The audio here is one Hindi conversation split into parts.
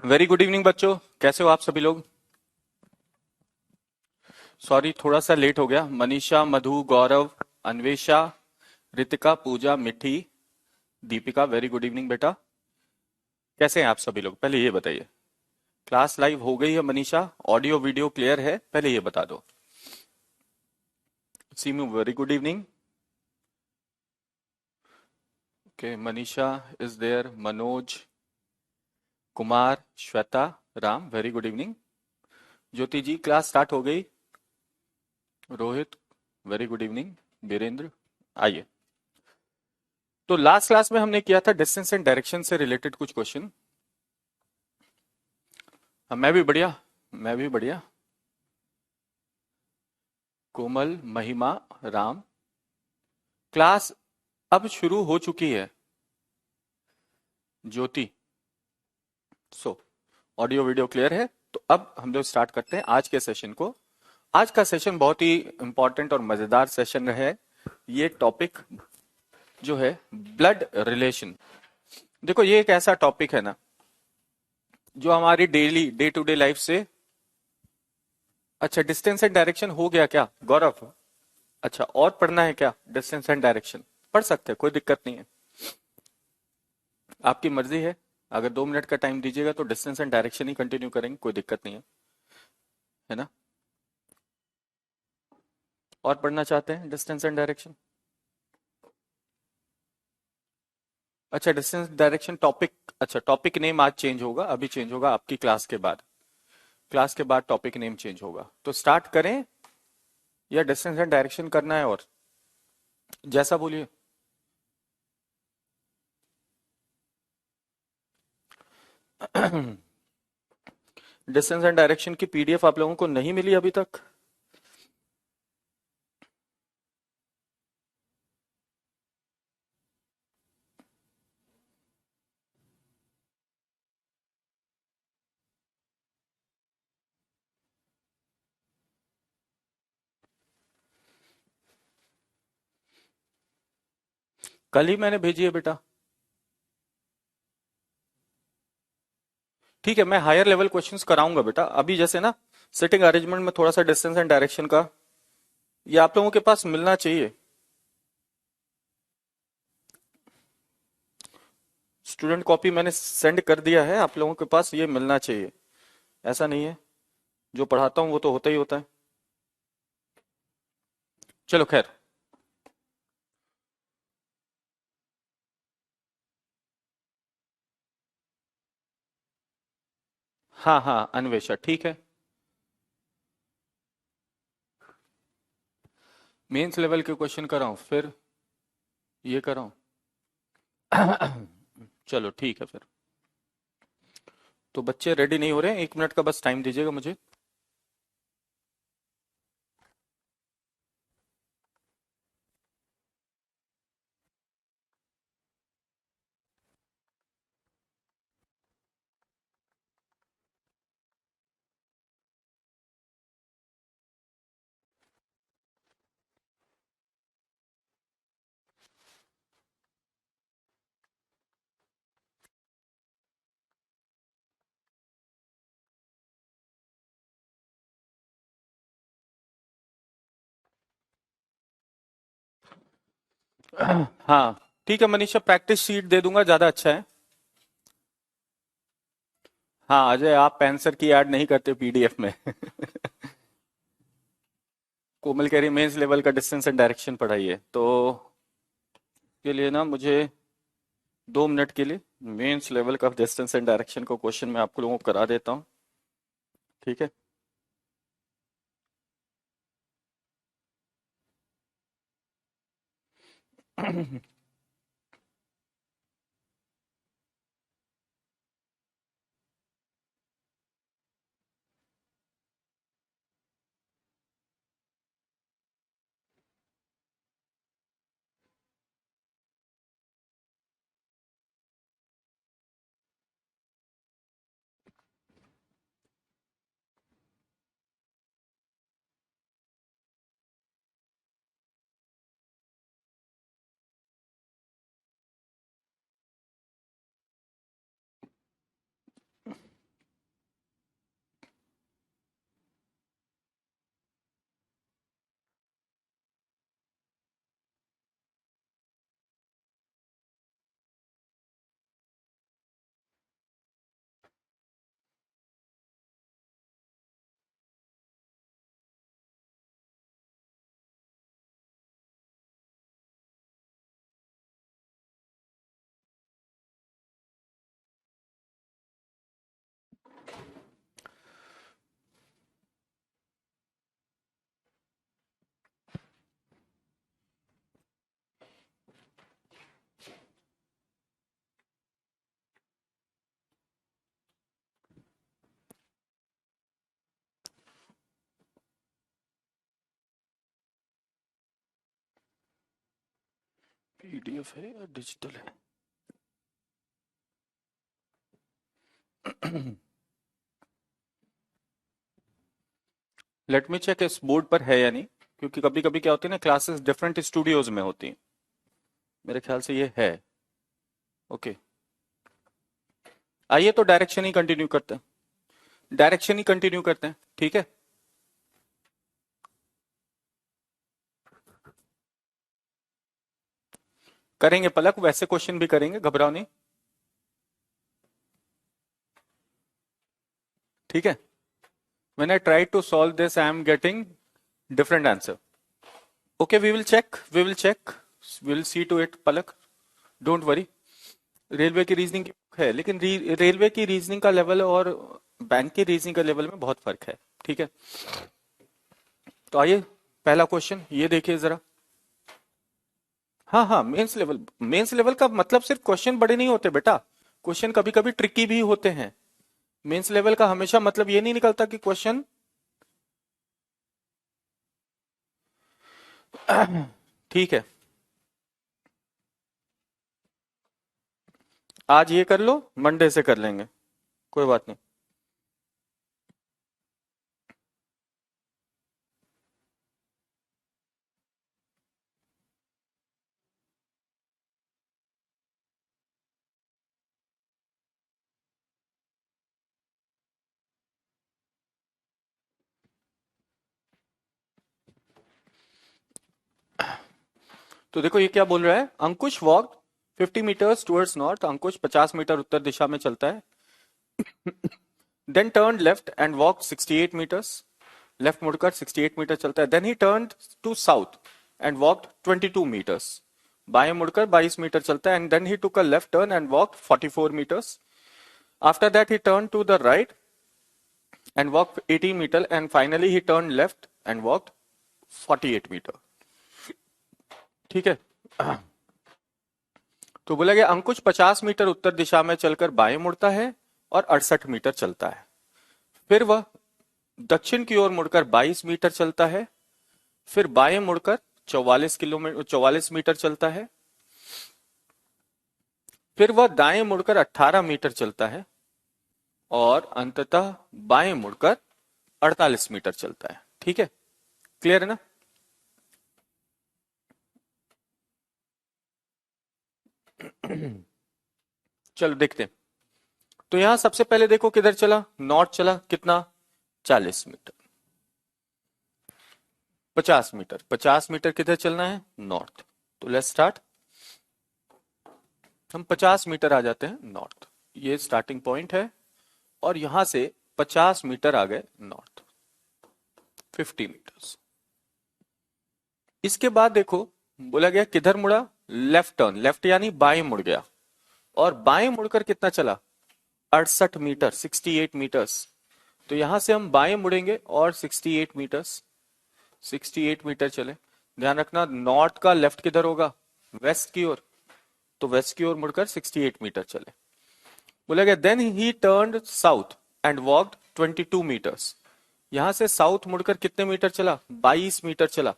वेरी गुड इवनिंग बच्चों। कैसे हो आप सभी लोग? सॉरी, थोड़ा सा लेट हो गया। मनीषा, मधु, गौरव, अन्वेषा, रितिका, पूजा, मिठी, दीपिका, वेरी गुड इवनिंग बेटा। कैसे हैं आप सभी लोग? पहले ये बताइए। क्लास लाइव हो गई है मनीषा? ऑडियो वीडियो क्लियर है? पहले ये बता दो। Simu, very good evening. Okay, Manisha is there, Manoj, Kumar, Shweta, Ram, very good evening. Jyoti ji, class start हो गई। Rohit, very good evening. Virendra, आइए। तो लास्ट क्लास में हमने किया था डिस्टेंस एंड डायरेक्शन से रिलेटेड कुछ क्वेश्चन। मैं भी बढ़िया। मैं भी बढ़िया। कोमल, महिमा, राम। क्लास अब शुरू हो चुकी है। ज्योति, सो ऑडियो वीडियो क्लियर है? तो अब हम लोग स्टार्ट करते हैं आज के सेशन को। आज का सेशन बहुत ही इंपॉर्टेंट और मजेदार सेशन है। ये टॉपिक जो है, ब्लड रिलेशन। देखो, ये एक ऐसा टॉपिक है ना जो हमारी daily day to day life से। अच्छा, डिस्टेंस एंड डायरेक्शन हो गया क्या गौरव? अच्छा, और पढ़ना है क्या? डिस्टेंस एंड डायरेक्शन पढ़ सकते हैं, कोई दिक्कत नहीं है। आपकी मर्जी है। अगर 2 मिनट का टाइम दीजिएगा तो distance and direction he continue करेंगे, कोई दिक्कत नहीं है ना? और पढ़ना चाहते हैं डिस्टेंस एंड डायरेक्शन? अच्छा, डिस्टेंस डायरेक्शन टॉपिक। अच्छा, टॉपिक नेम आज चेंज होगा, अभी चेंज होगा आपकी क्लास के बाद। क्लास के बाद टॉपिक नेम चेंज होगा। तो स्टार्ट करें या डिस्टेंस एंड डायरेक्शन करना है? और जैसा बोलिए। डिस्टेंस एंड डायरेक्शन की पीडीएफ आप लोगों को नहीं मिली अभी तक? कल ही मैंने भेजी है बेटा। ठीक है, मैं हायर लेवल क्वेश्चंस कराऊंगा बेटा। अभी जैसे ना, सिटिंग अरेंजमेंट में थोड़ा सा डिस्टेंस एंड डायरेक्शन का ये आप लोगों के पास मिलना चाहिए। स्टूडेंट कॉपी मैंने सेंड कर दिया है, आप लोगों के पास ये मिलना चाहिए। ऐसा नहीं है, जो पढ़ाता हूँ वो तो होता ही होता है। चलो खैर। हाँ हाँ, अन्वेषा ठीक है। मेंस लेवल के क्वेश्चन कराऊं फिर? ये कराऊं? चलो ठीक है फिर। तो बच्चे रेडी नहीं हो रहे हैं, 1 मिनट का बस टाइम दीजिएगा मुझे। हाँ ठीक है मनीषा, प्रैक्टिस शीट दे दूंगा, ज्यादा अच्छा है। हाँ अजय, आप आंसर की ऐड नहीं करते पीडीएफ में। कोमल कह रही मेंस लेवल का डिस्टेंस एंड डायरेक्शन पढ़ाइए, तो के लिए ना मुझे 2 मिनट के लिए मेंस लेवल का डिस्टेंस एंड डायरेक्शन को क्वेश्चन मैं आप लोगों को करा देता हूँ। ठीक है। पीडीएफ है या डिजिटल है? लेट मी चेक इस बोर्ड पर है या नहीं, क्योंकि कभी कभी क्या होती है ना, क्लासेस डिफरेंट स्टूडियोज में होती हैं। मेरे ख्याल से ये है। ओके, आइए तो डायरेक्शन ही कंटिन्यू करते हैं। डायरेक्शन ही कंटिन्यू करते हैं, ठीक है। करेंगे पलक, वैसे क्वेश्चन भी करेंगे, घबराओ नहीं, ठीक है। When I try to solve this, I am getting different answer. Okay, we will see to it, Palak, don't worry. Railway की रीजनिंग की बुक है, लेकिन रेलवे की रीजनिंग का लेवल और बैंक की रीजनिंग का लेवल में बहुत फर्क है, ठीक है। तो आइए, पहला क्वेश्चन ये देखिए जरा। हाँ हाँ, मेंस लेवल का मतलब सिर्फ क्वेश्चन बड़े नहीं होते बेटा, क्वेश्चन कभी कभी ट्रिकी भी होते हैं। मेंस लेवल का हमेशा मतलब ये नहीं निकलता कि क्वेश्चन ठीक है। आज ये कर लो, मंडे से कर लेंगे, कोई बात नहीं। तो देखो ये क्या बोल रहा है, Ankush walk 50 metres towards north, Ankush 50 metre उत्तर दिशा में चलता है। Then turn left and walk 68 metres, left मुड़कर 68 मीटर चलता है। Then he turn to south and walk 22 metres, बाएं मुड़कर 22 मीटर चलता है। And then he took a left turn and walk 44 metres. After that he turn to the right and walk 18 metre and finally he turn left and walk 48 metre, ठीक है। तो बोला गया अंकुश 50 मीटर उत्तर दिशा में चलकर बाएं मुड़ता है और 68 मीटर चलता है। फिर वह दक्षिण की ओर मुड़कर 22 मीटर चलता है, फिर बाएं मुड़कर 44 मीटर चलता है, फिर वह दाएं मुड़कर 18 मीटर चलता है और अंततः बाएं मुड़कर 48 मीटर चलता है, ठीक है। क्लियर है ना? चलो देखते हैं। तो यहां सबसे पहले देखो किधर चला, नॉर्थ चला, कितना, 40 मीटर, 50 मीटर, 50 मीटर किधर चलना है, नॉर्थ। तो लेट्स स्टार्ट, हम 50 मीटर आ जाते हैं नॉर्थ, ये स्टार्टिंग पॉइंट है, और यहां से 50 मीटर आ गए नॉर्थ, 50 मीटर्स। इसके बाद देखो बोला गया किधर मुड़ा, लेफ्ट टर्न, लेफ्ट यानी बाएं मुड़ गया, और बाएं मुड़कर कितना चला, 68 मीटर, 68 मीटर्स। तो यहां से हम बाएं मुड़ेंगे और 68 मीटर्स, 68 मीटर चले। ध्यान रखना नॉर्थ का लेफ्ट किधर होगा, वेस्ट की ओर, तो वेस्ट की ओर मुड़कर 68 मीटर चले। बोला गया then he turned south and walked 22 metres. यहां से साउथ मुड़कर कितने मीटर चला, 22 मीटर चला।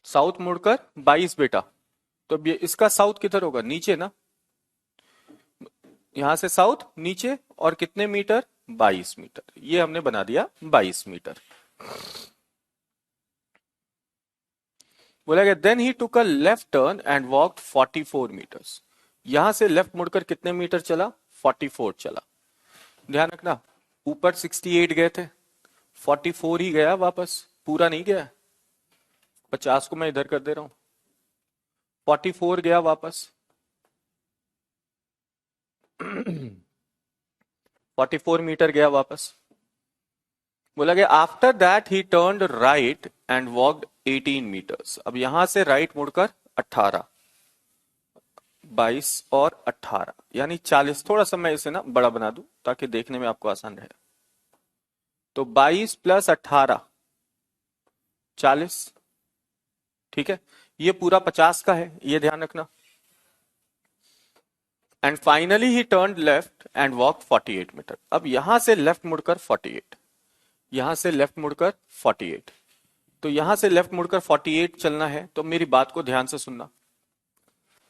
साउथ मुड़कर 22 बेटा, तो अब ये इसका साउथ किधर होगा, नीचे ना, यहां से साउथ नीचे, और कितने मीटर, 22 मीटर, ये हमने बना दिया 22 मीटर। बोला गया then he took a left turn and walked 44 metres. यहां से लेफ्ट मुड़कर कितने मीटर चला, 44 चला। ध्यान रखना ऊपर 68 गए थे, 44 ही गया वापस, पूरा नहीं गया। 50 को मैं इधर कर दे रहा हूं, 44 गया वापस, 44 मीटर गया वापस। बोला गया after that he turned right and walked 18 metres. अब यहां से राइट मुड़कर 18, 22 और 18 यानी 40। थोड़ा सा मैं इसे ना बड़ा बना दूं ताकि देखने में आपको आसान रहे। तो 22 प्लस 18 40, ठीक है। ये पूरा 50 का है, ये ध्यान रखना। And finally he turn left and walk 48 metre. अब यहां से लेफ्ट मुड़कर 48, यहां से लेफ्ट मुड़कर 48। तो यहां से लेफ्ट मुड़कर 48 चलना है, तो मेरी बात को ध्यान से सुनना।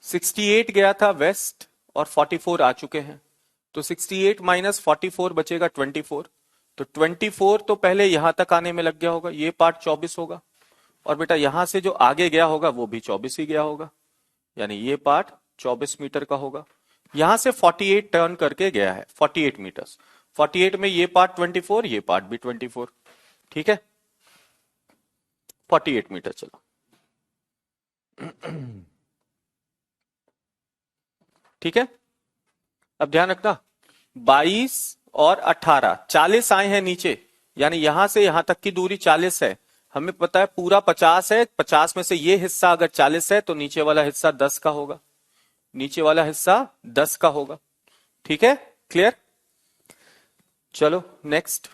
68 गया था वेस्ट और 44 आ चुके हैं, तो 68 माइनस 44 बचेगा 24। तो 24 तो पहले यहां तक आने में लग गया होगा, ये पार्ट 24 होगा। और बेटा यहां से जो आगे गया होगा वो भी 24 ही गया होगा, यानी ये पार्ट 24 मीटर का होगा। यहां से 48 टर्न करके गया है 48 मीटर्स। 48 में ये पार्ट 24, ये पार्ट भी 24। ठीक है, 48 मीटर चलो। ठीक है, अब ध्यान रखना 22 और 18, 40 आए हैं नीचे, यानी यहां से यहां तक की दूरी 40 है। हमें पता है पूरा 50 है, 50 में से ये हिस्सा अगर 40 है तो नीचे वाला हिस्सा 10 का होगा, नीचे वाला हिस्सा 10 का होगा। ठीक है, क्लियर? चलो नेक्स्ट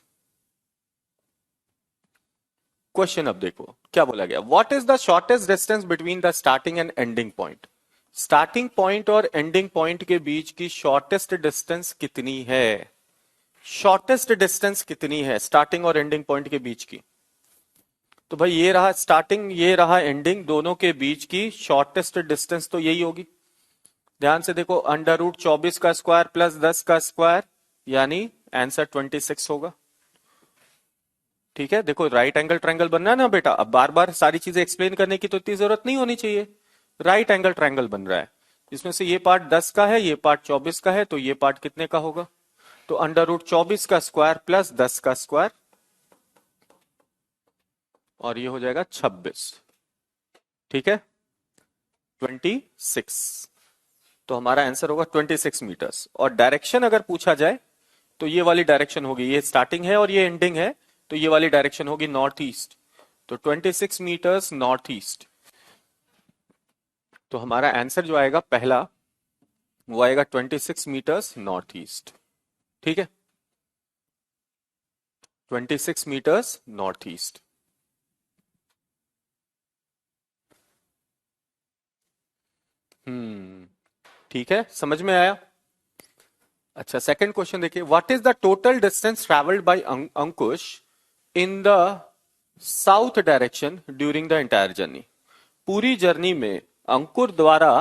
क्वेश्चन। अब देखो क्या बोला गया, what is the shortest distance between the starting and ending point. Starting point और एंडिंग पॉइंट के बीच की शॉर्टेस्ट डिस्टेंस कितनी है? शॉर्टेस्ट डिस्टेंस कितनी है स्टार्टिंग और एंडिंग पॉइंट के बीच की? तो भाई ये रहा स्टार्टिंग, ये रहा एंडिंग, दोनों के बीच की शॉर्टेस्ट डिस्टेंस तो यही होगी। ध्यान से देखो, अंडर रूट 24 का स्क्वायर प्लस 10 का स्क्वायर, यानी आंसर 26 होगा। ठीक है, देखो राइट एंगल ट्रायंगल बन रहा है ना बेटा, अब बार बार सारी चीजें एक्सप्लेन करने की तो इतनी जरूरत नहीं होनी चाहिए। राइट एंगल ट्रायंगल बन रहा है, जिसमें से ये पार्ट 10 का है, ये पार्ट 24 का है, तो ये पार्ट कितने का होगा? तो अंडर रूट 24 का स्क्वायर प्लस 10 का स्क्वायर, और ये हो जाएगा 26। ठीक है, 26। तो हमारा आंसर होगा 26 मीटर्स। और डायरेक्शन अगर पूछा जाए तो ये वाली डायरेक्शन होगी, ये स्टार्टिंग है और ये एंडिंग है, तो ये वाली डायरेक्शन होगी नॉर्थ ईस्ट। तो 26 मीटर्स नॉर्थ ईस्ट। तो हमारा आंसर जो आएगा पहला, वो आएगा 26 मीटर्स नॉर्थ ईस्ट। ठीक है, 26 मीटर्स नॉर्थ ईस्ट। ठीक है, समझ में आया? अच्छा, सेकंड क्वेश्चन देखिए, what is the total distance travelled by Ankush in the south direction during the entire journey. पूरी जर्नी में अंकुर द्वारा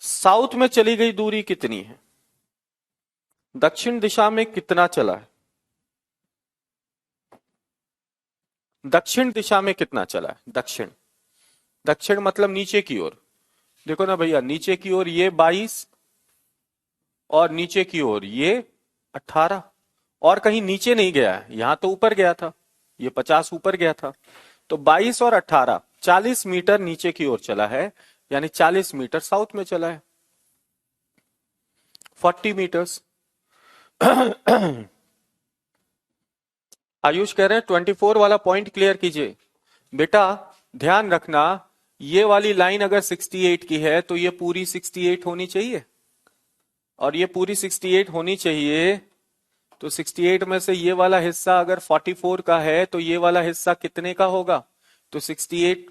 साउथ में चली गई दूरी कितनी है? दक्षिण दिशा में कितना चला है? दक्षिण दिशा में कितना चला है? दक्षिण, दक्षिण मतलब नीचे की ओर। देखो ना भैया, नीचे की ओर ये 22 और नीचे की ओर ये 18, और कहीं नीचे नहीं गया है, यहां तो ऊपर गया था, ये 50 ऊपर गया था। तो 22 और 18 40 मीटर नीचे की ओर चला है, यानी 40 मीटर साउथ में चला है, 40 मीटर्स। आयुष कह रहे हैं 24 वाला पॉइंट क्लियर कीजिए। बेटा ध्यान रखना, ये वाली लाइन अगर 68 की है तो ये पूरी 68 होनी चाहिए, और ये पूरी 68 होनी चाहिए। तो 68 में से ये वाला हिस्सा अगर 44 का है तो ये वाला हिस्सा कितने का होगा? तो 68,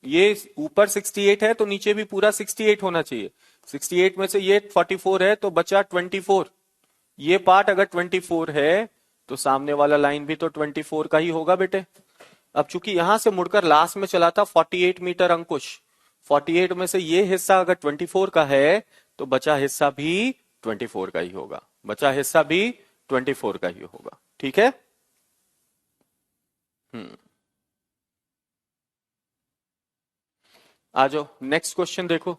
ये ऊपर 68 है तो नीचे भी पूरा 68 होना चाहिए। 68 में से ये 44 है तो बचा 24। ये पार्ट अगर 24 है तो सामने वाला लाइन भी तो 24 का ही होगा बेटे। अब चूंकि यहां से मुड़कर लास्ट में चला था 48 मीटर अंकुश, 48 में से ये हिस्सा अगर 24 का है तो बचा हिस्सा भी 24 का ही होगा, बचा हिस्सा भी 24 का ही होगा। ठीक है, हम्म, आ जाओ नेक्स्ट क्वेश्चन देखो।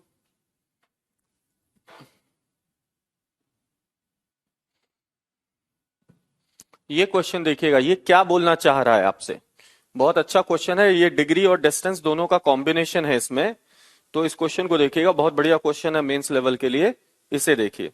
ये क्वेश्चन देखिएगा, ये क्या बोलना चाह रहा है आपसे। बहुत अच्छा क्वेश्चन है, ये डिग्री और डिस्टेंस दोनों का कॉम्बिनेशन है इसमें। तो इस क्वेश्चन को देखिएगा, बहुत बढ़िया क्वेश्चन है मेंस लेवल के लिए, इसे देखिए।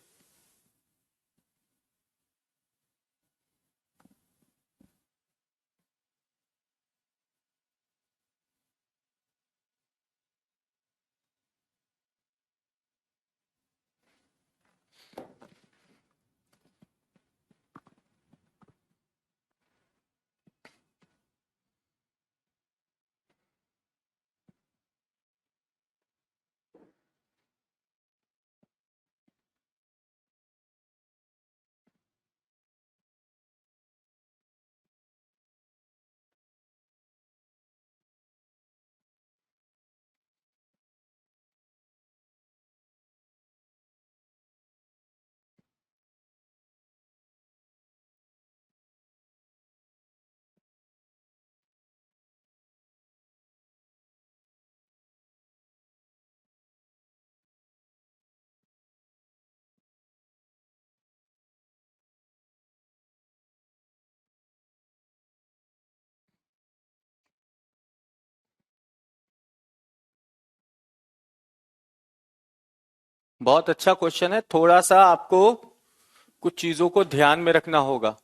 बहुत अच्छा क्वेश्चन है। थोड़ा सा आपको कुछ चीजों को ध्यान में रखना होगा।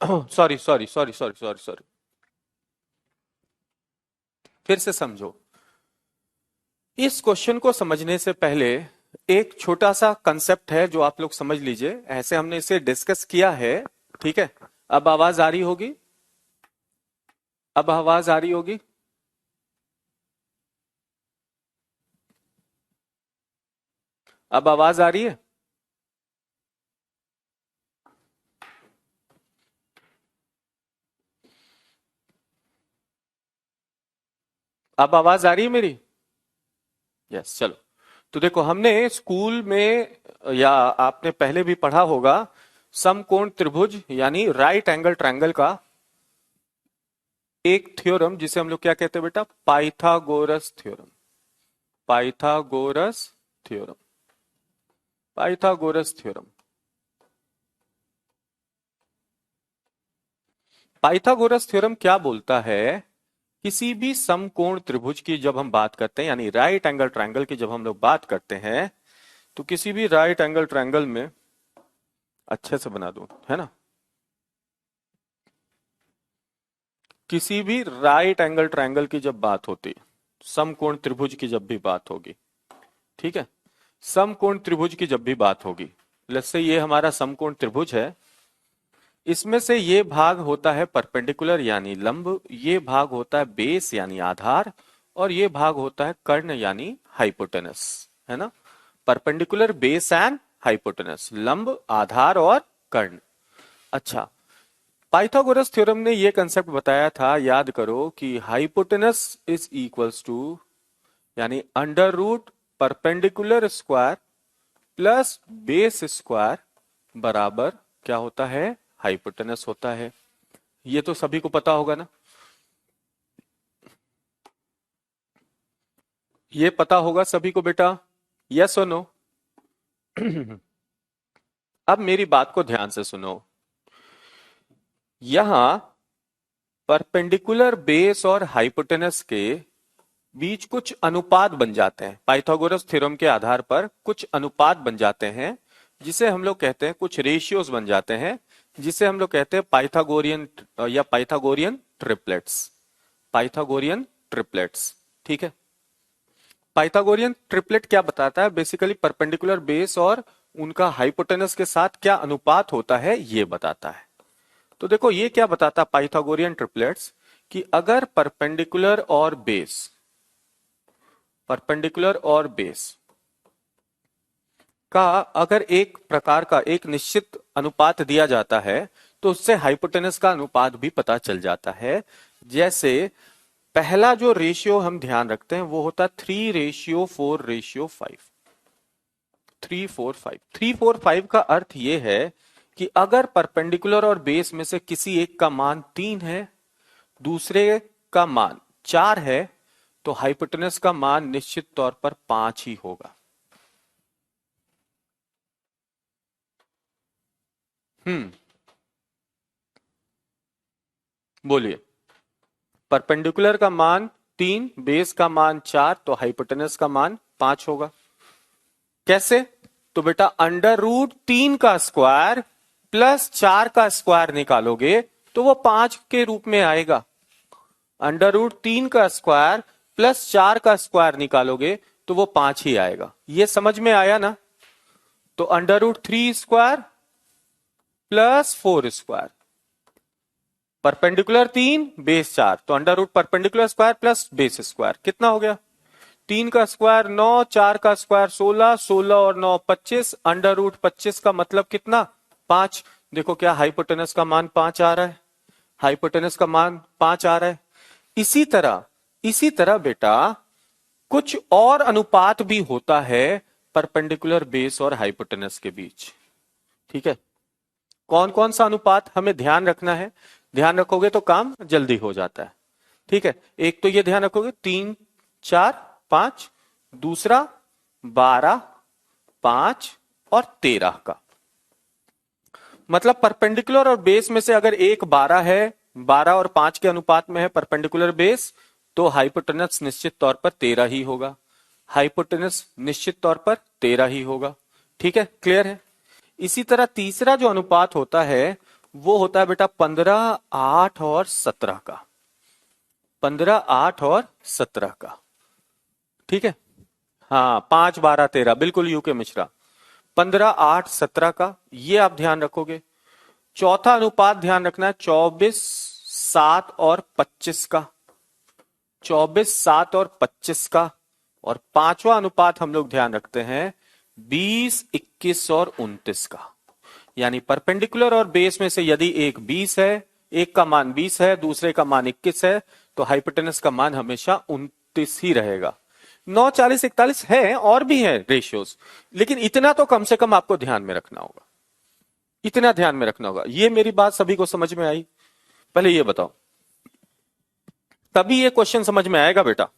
Sorry sorry sorry sorry sorry sorry, फिर से समझो। इस क्वेश्चन को समझने से पहले एक छोटा सा कंसेप्ट है जो आप लोग समझ लीजिए। ऐसे हमने इसे डिस्कस किया है, ठीक है। अब आवाज आ रही होगी, अब आवाज आ रही होगी। अब आवाज आ रही है। अब आवाज आ रही है मेरी? यस, चलो। तो देखो, हमने स्कूल में या आपने पहले भी पढ़ा होगा समकोण त्रिभुज यानी राइट एंगल ट्रायंगल का एक थ्योरम, जिसे हम लोग क्या कहते हैं बेटा? Pythagoras theorem. Pythagoras theorem. Pythagoras theorem. Pythagoras theorem क्या बोलता है? किसी भी समकोण त्रिभुज की जब हम बात करते हैं, यानी राइट एंगल ट्रायंगल की जब हम लोग बात करते हैं, तो किसी भी राइट एंगल ट्रायंगल में, अच्छे से बना दूं है ना, किसी भी राइट एंगल ट्रायंगल की जब बात होती, समकोण त्रिभुज की जब भी बात होगी, ठीक है, समकोण त्रिभुज की जब भी बात होगी, लेट्स से ये हमारा समकोण त्रिभुज है। इसमें से ये भाग होता है परपेंडिकुलर यानी लंब, ये भाग होता है बेस यानी आधार, और ये भाग होता है कर्ण यानी हाइपोटेनस, है ना। परपेंडिकुलर, बेस एंड हाइपोटेनस, लंब, आधार और कर्ण। अच्छा, पाइथागोरस थ्योरम ने ये कंसेप्ट बताया था, याद करो, कि हाइपोटेनस इज इक्वल्स टू, यानी under root perpendicular square plus base square बराबर क्या होता है, हाइपोटेनस होता है। ये तो सभी को पता होगा ना, ये पता होगा सभी को बेटा, यस और नो? अब मेरी बात को ध्यान से सुनो। यहां परपेंडिकुलर बेस और हाइपोटेनस के बीच कुछ अनुपात बन जाते हैं, पाइथागोरस थ्योरम के आधार पर कुछ अनुपात बन जाते हैं, जिसे हम लोग कहते हैं, कुछ रेशियोज बन जाते हैं, जिसे हम लोग कहते हैं पाइथागोरियन या पाइथागोरियन ट्रिपलेट्स। पाइथागोरियन ट्रिपलेट्स, ठीक है। पाइथागोरियन ट्रिपलेट क्या बताता है, बेसिकली परपेंडिकुलर बेस और उनका हाइपोटेनस के साथ क्या अनुपात होता है ये बताता है। तो देखो ये क्या बताता है पाइथागोरियन ट्रिपलेट्स, कि अगर परपेंडिकुलर और बेस का अगर एक प्रकार का एक निश्चित अनुपात दिया जाता है तो उससे हाइपोटेनस का अनुपात भी पता चल जाता है। जैसे पहला जो रेशियो हम ध्यान रखते हैं वो होता है 3:4:5। 3:4:5 का अर्थ ये है कि अगर परपेंडिकुलर और बेस में से किसी एक का मान 3 है, दूसरे का मान 4 है, तो हाइपोटेनस का मान निश्चित तौर पर 5 ही होगा। बोलिए। परपेंडिकुलर का मान 3, बेस का मान 4, तो हाइपोटेनस का मान 5 होगा। कैसे? तो बेटा √3 का स्क्वायर प्लस 4 का स्क्वायर निकालोगे तो वो 5 के रूप में आएगा। √3 का स्क्वायर प्लस 4 का स्क्वायर निकालोगे तो वो 5 ही आएगा। ये समझ में आया ना? तो √3 square plus 4 square, perpendicular 3 base 4, तो under root perpendicular square plus base square कितना हो गया? 3 का स्क्वायर 9, 4 का स्क्वायर 16, 16 और 9 25, √25 का मतलब कितना? 5। देखो क्या हाइपोटेनस का मान 5 आ रहा है, हाइपोटेनस का मान 5 आ रहा है। इसी तरह बेटा कुछ और अनुपात भी होता है परपेंडिकुलर बेस और हाइपोटेनस के बीच, ठीक है। कौन कौन सा अनुपात हमें ध्यान रखना है? ध्यान रखोगे तो काम जल्दी हो जाता है, ठीक है। एक तो ये ध्यान रखोगे 3, 4, 5, दूसरा 12, 5 और 13 का। मतलब परपेंडिकुलर और बेस में से अगर एक 12 है, 12 और 5 के अनुपात में है परपेंडिकुलर बेस, तो हाइपोटेनस निश्चित तौर पर 13 ही होगा। हाइपोटेनस निश्चित तौर पर 13 ही होगा, ठीक है, क्लियर है। इसी तरह तीसरा जो अनुपात होता है वो होता है बेटा 15, 8 और 17 का। 15, 8 और 17 का, ठीक है। हाँ 5, 12, 13, बिल्कुल यूके मिश्रा। 15, 8, 17 का ये आप ध्यान रखोगे। चौथा अनुपात ध्यान रखना है 24, 7 और 25 का। 24, 7 और 25 का। और पांचवा अनुपात हम लोग ध्यान रखते हैं 20, 21 और 29 का। यानी परपेंडिकुलर और बेस में से यदि एक 20 है, एक का मान 20 है, दूसरे का मान 21 है, तो हाइपोटेनस का मान हमेशा 29 ही रहेगा। 9, 40, 41 है और भी है रेशियोज, लेकिन इतना तो कम से कम आपको ध्यान में रखना होगा, इतना ध्यान में रखना होगा। ये मेरी बात सभी को समझ में आई? पहले ये बताओ, तभी ये क्वेश्चन समझ में आएगा बेटा।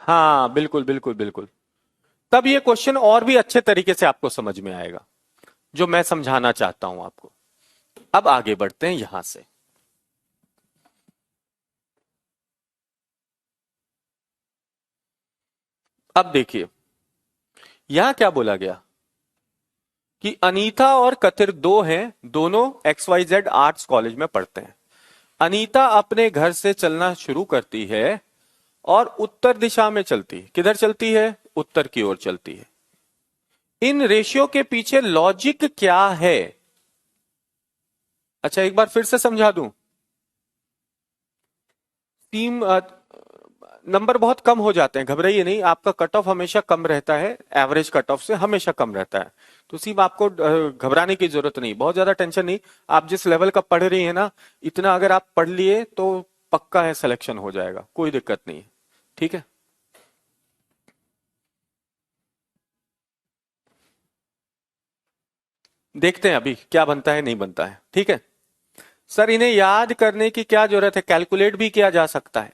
हाँ बिल्कुल बिल्कुल बिल्कुल, तब ये क्वेश्चन और भी अच्छे तरीके से आपको समझ में आएगा, जो मैं समझाना चाहता हूं आपको। अब आगे बढ़ते हैं यहां से। अब देखिए यहां क्या बोला गया कि अनीता और कतिर दो हैं, दोनों XYZ आर्ट्स कॉलेज में पढ़ते हैं। अनीता अपने घर से चलना शुरू करती है और उत्तर दिशा में चलती है। किधर चलती है? उत्तर की ओर चलती है। इन रेशियो के पीछे लॉजिक क्या है? अच्छा एक बार फिर से समझा दूं। टीम नंबर बहुत कम हो जाते हैं, घबराइए नहीं, आपका कट ऑफ हमेशा कम रहता है, एवरेज कट ऑफ से हमेशा कम रहता है। तो सिर्फ आपको घबराने की जरूरत नहीं, बहुत ज्यादा टेंशन नहीं। आप जिस लेवल का पढ़ रही है ना, इतना अगर आप पढ़ लिए तो पक्का है सिलेक्शन हो जाएगा, कोई दिक्कत नहीं है। ठीक है, देखते हैं अभी क्या बनता है नहीं बनता है। ठीक है सर, इन्हें याद करने की क्या जरूरत है, कैलकुलेट भी किया जा सकता है,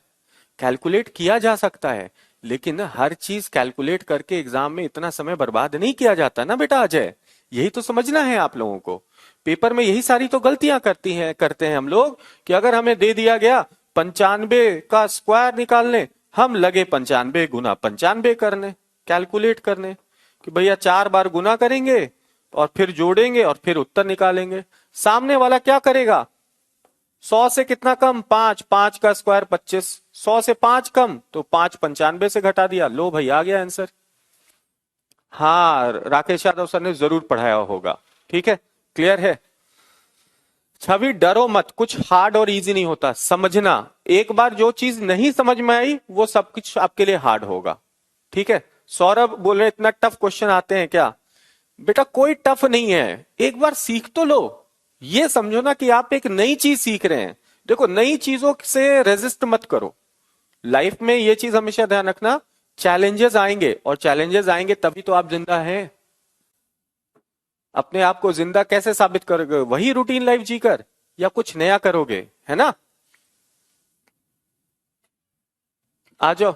कैलकुलेट किया जा सकता है, लेकिन हर चीज कैलकुलेट करके एग्जाम में इतना समय बर्बाद नहीं किया जाता ना बेटा अजय, यही तो समझना है आप लोगों को। पेपर में यही सारी तो गलतियां करते हैं हम लोग, कि अगर हमें दे दिया गया 95 का स्क्वायर निकालने, हम लगे 95 गुना 95 करने, कैलकुलेट करने, कि भैया 4 बार गुना करेंगे और फिर जोड़ेंगे और फिर उत्तर निकालेंगे। सामने वाला क्या करेगा, 100 से कितना कम, 5, 5 का स्क्वायर 25, 100 से 5 कम तो 5 95 से घटा दिया, लो भाई आ गया आंसर। हाँ, राकेश यादव सर ने जरूर पढ़ाया होगा। ठीक है, क्लियर है। छवि डरो मत, कुछ हार्ड और इजी नहीं होता, समझना, एक बार जो चीज नहीं समझ में आई वो सब कुछ आपके लिए हार्ड होगा। ठीक है, सौरभ बोल रहे इतना टफ क्वेश्चन आते हैं क्या, बेटा कोई टफ नहीं है, एक बार सीख तो लो। ये समझो ना कि आप एक नई चीज सीख रहे हैं, देखो नई चीजों से रेजिस्ट मत करो। लाइफ में ये चीज हमेशा ध्यान रखना, चैलेंजेस आएंगे, और चैलेंजेस आएंगे तभी तो आप जिंदा हैं। अपने आप को जिंदा कैसे साबित करोगे, वही रूटीन लाइफ जीकर, या कुछ नया करोगे, है ना। आ जाओ।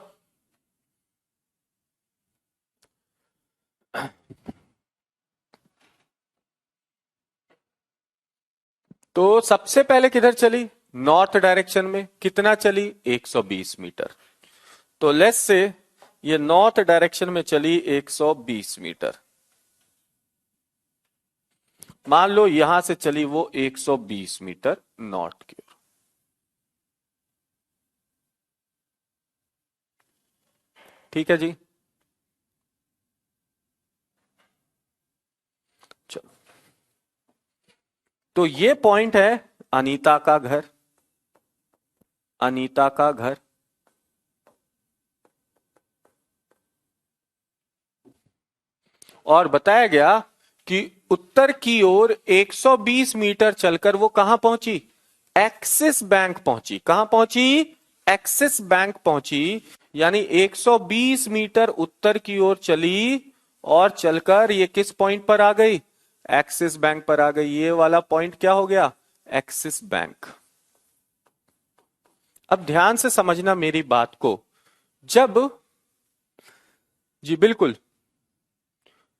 तो सबसे पहले किधर चली, नॉर्थ डायरेक्शन में, कितना चली, 120 मीटर। तो लेट्स से ये नॉर्थ डायरेक्शन में चली 120 मीटर, मान लो यहां से चली वो 120 मीटर नॉर्थ की ओर। ठीक है जी, चलो। तो ये पॉइंट है अनीता का घर, अनीता का घर, और बताया गया कि उत्तर की ओर 120 मीटर चलकर वो कहां पहुंची, एक्सिस बैंक पहुंची। कहां पहुंची, एक्सिस बैंक पहुंची, यानी 120 मीटर उत्तर की ओर चली और चलकर ये किस पॉइंट पर आ गई, एक्सिस बैंक पर आ गई। ये वाला पॉइंट क्या हो गया, एक्सिस बैंक। अब ध्यान से समझना मेरी बात को, जब, जी बिल्कुल,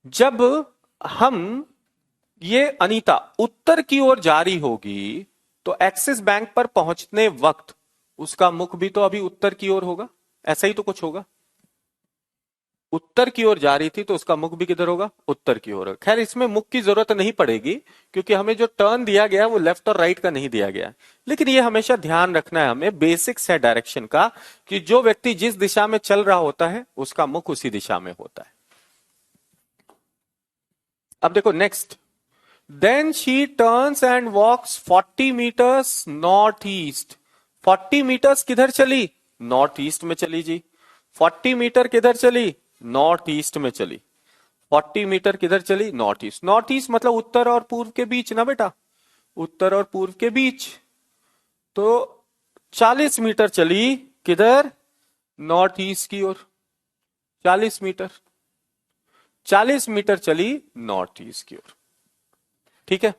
जब हम, ये अनीता उत्तर की ओर जा रही होगी तो एक्सिस बैंक पर पहुंचने वक्त उसका मुख भी तो अभी उत्तर की ओर होगा, ऐसा ही तो कुछ होगा। उत्तर की ओर जा रही थी तो उसका मुख भी किधर होगा, उत्तर की ओर। खैर इसमें मुख की जरूरत नहीं पड़ेगी, क्योंकि हमें जो टर्न दिया गया है वो लेफ्ट और राइट का नहीं दिया गया है। लेकिन ये हमेशा ध्यान रखना है हमें, बेसिक्स है डायरेक्शन का, कि जो व्यक्ति जिस दिशा में चल रहा होता है उसका मुख उसी दिशा में होता है। अब देखो next, then she turns and walks 40 metres north east. 40 metres किधर चली, नॉर्थ ईस्ट में चली जी। 40 मीटर किधर चली, नॉर्थ ईस्ट में चली। 40 मीटर किधर चली, नॉर्थ ईस्ट। नॉर्थ ईस्ट मतलब उत्तर और पूर्व के बीच ना बेटा, उत्तर और पूर्व के बीच। तो 40 मीटर चली किधर, नॉर्थ ईस्ट की ओर। 40 मीटर, 40 मीटर चली नॉर्थ ईस्ट की ओर। ठीक है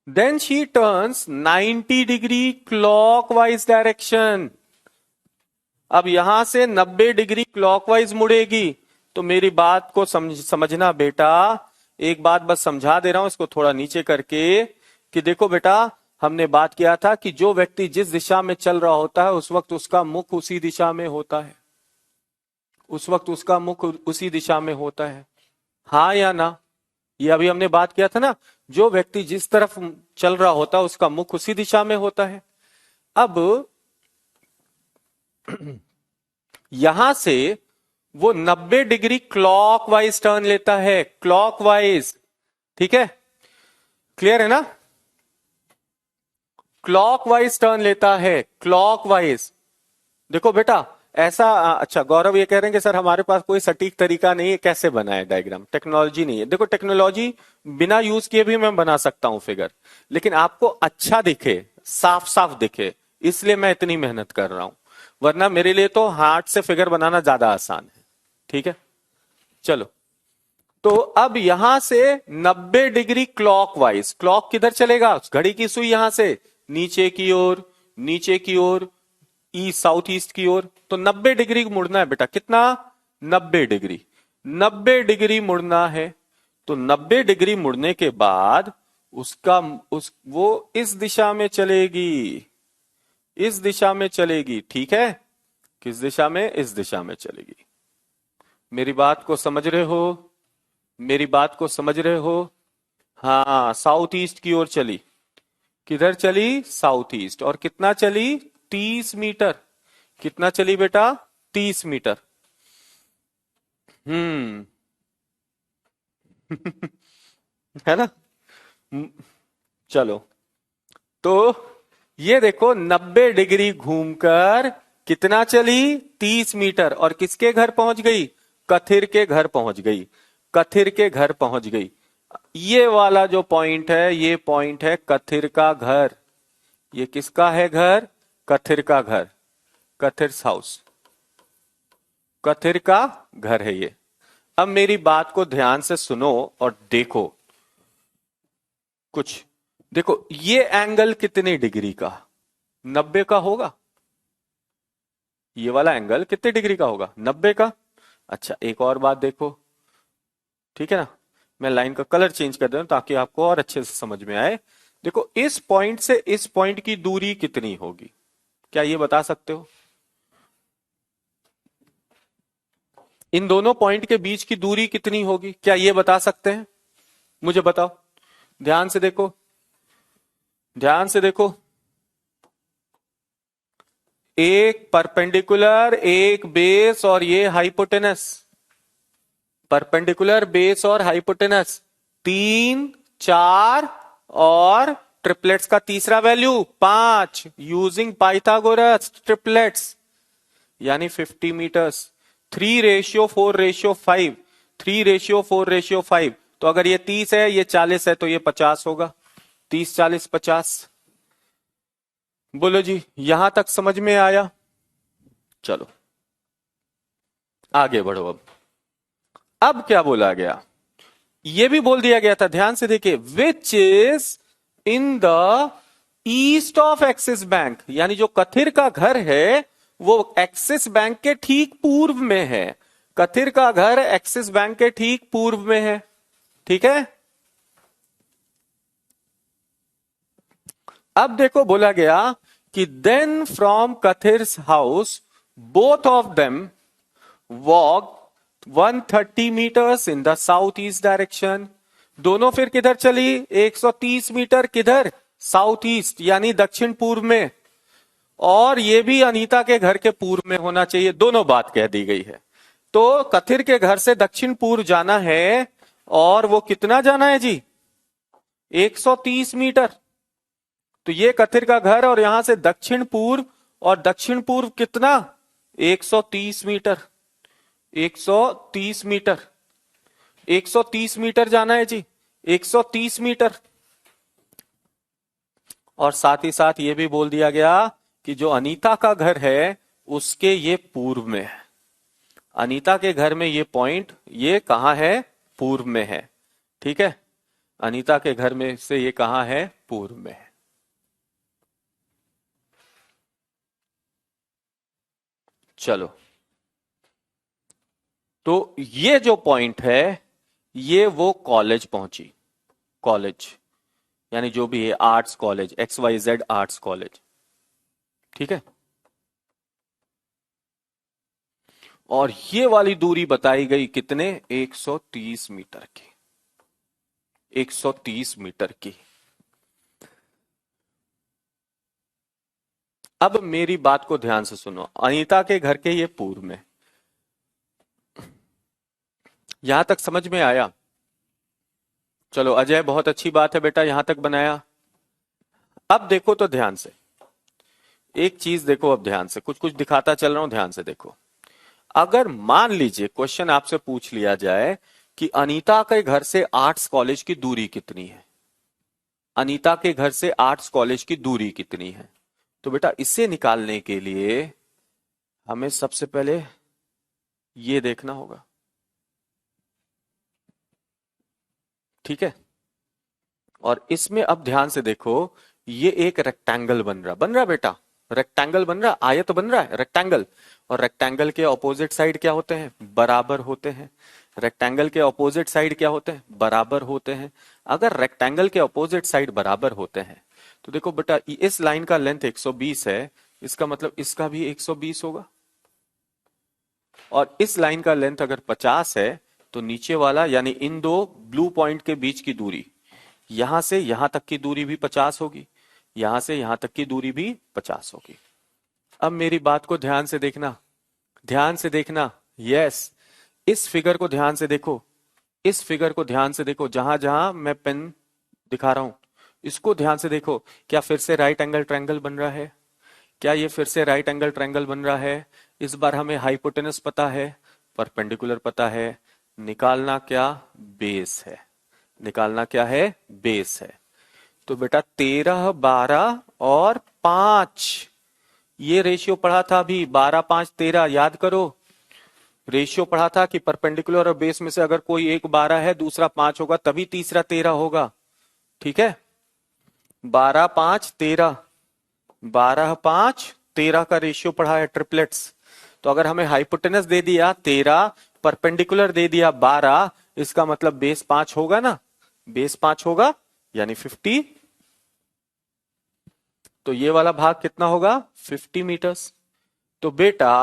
then she turns 90 degree clockwise direction. अब यहां से 90 डिग्री क्लॉकवाइज मुड़ेगी। तो मेरी बात को समझना बेटा, एक बात बस समझा दे रहा हूं इसको थोड़ा नीचे करके, कि देखो बेटा हमने बात किया था कि जो व्यक्ति जिस दिशा में चल रहा होता है उस वक्त उसका मुख उसी दिशा में होता है, उस वक्त उसका मुख उसी दिशा में होता है, हाँ या ना। ये अभी हमने बात किया था ना, जो व्यक्ति जिस तरफ चल रहा होता है उसका मुख उसी दिशा में होता है। अब यहां से वो 90 डिग्री क्लॉकवाइज टर्न लेता है, क्लॉकवाइज। ठीक है, क्लियर है ना। क्लॉकवाइज टर्न लेता है, क्लॉकवाइज। देखो बेटा, ऐसा अच्छा गौरव ये कह रहे हैं कि सर हमारे पास कोई सटीक तरीका नहीं है कैसे बनाए डायग्राम, टेक्नोलॉजी नहीं है। देखो टेक्नोलॉजी बिना यूज किए भी मैं बना सकता हूं फिगर, लेकिन आपको अच्छा दिखे, साफ साफ दिखे, इसलिए मैं इतनी मेहनत कर रहा हूं। वरना मेरे लिए तो हाथ से फिगर बनाना ज्यादा आसान है। ठीक है, चलो। तो अब यहां से 90 डिग्री क्लॉकवाइज, क्लॉक किधर चलेगा, घड़ी की सुई यहां से नीचे की ओर, नीचे की ओर, ईस्ट साउथ ईस्ट की ओर। तो 90 डिग्री मुड़ना है बेटा, कितना, 90 डिग्री। 90 डिग्री मुड़ना है। तो 90 डिग्री मुड़ने के बाद उसका उस वो इस दिशा में चलेगी, इस दिशा में चलेगी। ठीक है, किस दिशा में, इस दिशा में चलेगी। मेरी बात को समझ रहे हो, मेरी बात को समझ रहे हो? हाँ, साउथ ईस्ट की ओर चली। किधर चली, साउथ ईस्ट। और कितना चली, 30 मीटर। कितना चली बेटा, 30 मीटर। हम्म। है ना। हम्म, चलो। तो ये देखो 90 डिग्री घूमकर कितना चली, 30 मीटर। और किसके घर पहुंच गई, कथिर के घर पहुंच गई, कथिर के घर पहुंच गई। ये वाला जो पॉइंट है, ये पॉइंट है कथिर का घर। ये किसका है घर, कथिर का घर, कथिर हाउस, कथिर का घर है ये। अब मेरी बात को ध्यान से सुनो और देखो कुछ। देखो ये एंगल कितने डिग्री का, 90 का होगा। ये वाला एंगल कितने डिग्री का होगा, 90 का। अच्छा एक और बात देखो, ठीक है ना। मैं लाइन का कलर चेंज कर दे रहा हूं ताकि आपको और अच्छे से समझ में आए। देखो इस पॉइंट से इस पॉइंट की दूरी कितनी होगी, क्या ये बता सकते हो? इन दोनों पॉइंट के बीच की दूरी कितनी होगी, क्या ये बता सकते हैं? मुझे बताओ, ध्यान से देखो, ध्यान से देखो। एक परपेंडिकुलर, एक बेस और ये हाइपोटेनस। परपेंडिकुलर, बेस और हाइपोटेनस, 3 4 और ट्रिपलेट्स का तीसरा वैल्यू 5, यूजिंग पाइथागोरस ट्रिपलेट्स, यानी 50 मीटर्स। 3:4:5, 3:4:5। तो अगर ये 30 है, ये 40 है, तो ये 50 होगा। 30 40 50। बोलो जी, यहां तक समझ में आया? चलो आगे बढ़ो। अब क्या बोला गया, ये भी बोल दिया गया था, ध्यान से देखिए, which is in the east of axis bank. यानी जो कथिर का घर है वो एक्सिस बैंक के ठीक पूर्व में है। कथिर का घर एक्सिस बैंक के ठीक पूर्व में है। ठीक है। अब देखो बोला गया कि then from Kathir's house both of them walk 130 metres in the south east direction. दोनों फिर किधर चली, 130 मीटर, किधर, साउथ ईस्ट यानी दक्षिण पूर्व में। और ये भी अनीता के घर के पूर्व में होना चाहिए, दोनों बात कह दी गई है। तो कथिर के घर से दक्षिण पूर्व जाना है, और वो कितना जाना है जी, 130 मीटर। तो ये कथिर का घर और यहां से दक्षिण पूर्व, और दक्षिण पूर्व कितना, 130 मीटर, 130 मीटर, 130 मीटर जाना है जी, 130 मीटर। और साथ ही साथ ये भी बोल दिया गया कि जो अनीता का घर है उसके ये पूर्व में है। अनीता के घर में ये पॉइंट, ये कहां है, पूर्व में है। ठीक है, अनीता के घर में से ये कहां है, पूर्व में है। चलो, तो ये जो पॉइंट है, ये वो कॉलेज पहुंची, कॉलेज यानी जो भी है arts college, XYZ arts college. ठीक है। और ये वाली दूरी बताई गई कितने, 130 मीटर की, 130 मीटर की। अब मेरी बात को ध्यान से सुनो, अनीता के घर के ये पूर्व में, यहां तक समझ में आया? चलो अजय, बहुत अच्छी बात है बेटा, यहां तक बनाया। अब देखो तो ध्यान से, एक चीज देखो, अब ध्यान से, कुछ कुछ दिखाता चल रहा हूं, ध्यान से देखो। अगर मान लीजिए क्वेश्चन आपसे पूछ लिया जाए कि अनीता के घर से आर्ट्स कॉलेज की दूरी कितनी है, अनीता के घर से आर्ट्स कॉलेज की दूरी कितनी है, तो बेटा इसे निकालने के लिए हमें सबसे पहले ये देखना होगा। ठीक है, और इसमें अब ध्यान से देखो, ये एक रेक्टेंगल बन रहा बेटा, रेक्टेंगल बन रहा, आयत बन रहा है रेक्टेंगल। और रेक्टेंगल के ऑपोजिट साइड क्या होते हैं, बराबर होते हैं। रेक्टेंगल के ऑपोजिट साइड क्या होते हैं, बराबर होते हैं। अगर रेक्टेंगल के ऑपोजिट साइड बराबर होते हैं तो देखो बेटा, इस लाइन का लेंथ 120 है, इसका मतलब इसका भी 120 होगा। और इस लाइन का लेंथ अगर 50 है तो नीचे वाला यानी इन दो ब्लू पॉइंट के बीच की दूरी, यहां से यहां तक की दूरी भी 50 होगी, यहां से यहां तक की दूरी भी 50 होगी। अब मेरी बात को ध्यान से देखना, ध्यान से देखना, यस, इस फिगर को ध्यान से देखो, इस फिगर को ध्यान से देखो, जहां जहां मैं पेन दिखा रहा हूं इसको ध्यान से देखो। क्या फिर से राइट एंगल ट्रायंगल बन रहा है, क्या ये फिर से राइट एंगल ट्रायंगल बन रहा है। इस बार हमें हाइपोटेनस पता है, परपेंडिकुलर पता है, निकालना क्या, बेस है, निकालना क्या है, बेस है। तो बेटा 13, 12 और 5, ये रेशियो पढ़ा था अभी, 12, 5, 13, याद करो। रेशियो पढ़ा था कि परपेंडिकुलर और बेस में से अगर कोई एक 12 है दूसरा 5 होगा तभी तीसरा 13 होगा। ठीक है, 12, 5, 13, 12, 5, 13 का रेशियो पढ़ा है, ट्रिपलेट्स। तो अगर हमें हाइपोटेनस दे दिया 13, परपेंडिकुलर दे दिया 12, इसका मतलब बेस 5 होगा ना, बेस 5 होगा यानी 50। तो ये वाला भाग कितना होगा, 50 मीटर्स। तो बेटा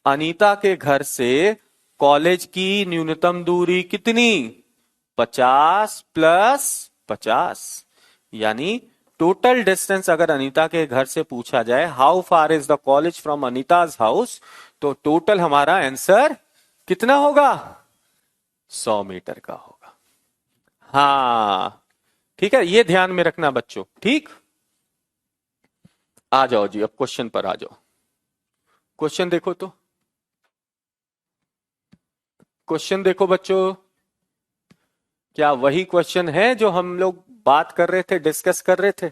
अनीता के घर से कॉलेज की न्यूनतम दूरी कितनी, 50 प्लस 50, यानी टोटल डिस्टेंस अगर अनीता के घर से पूछा जाए how far is the college from Anita's house, तो टोटल हमारा आंसर कितना होगा, 100 मीटर का होगा। हाँ, ठीक है, ये ध्यान में रखना बच्चों। ठीक, आ जाओ जी, अब क्वेश्चन पर आ जाओ। क्वेश्चन देखो तो, क्वेश्चन देखो बच्चों, क्या वही क्वेश्चन है जो हम लोग बात कर रहे थे, डिस्कस कर रहे थे।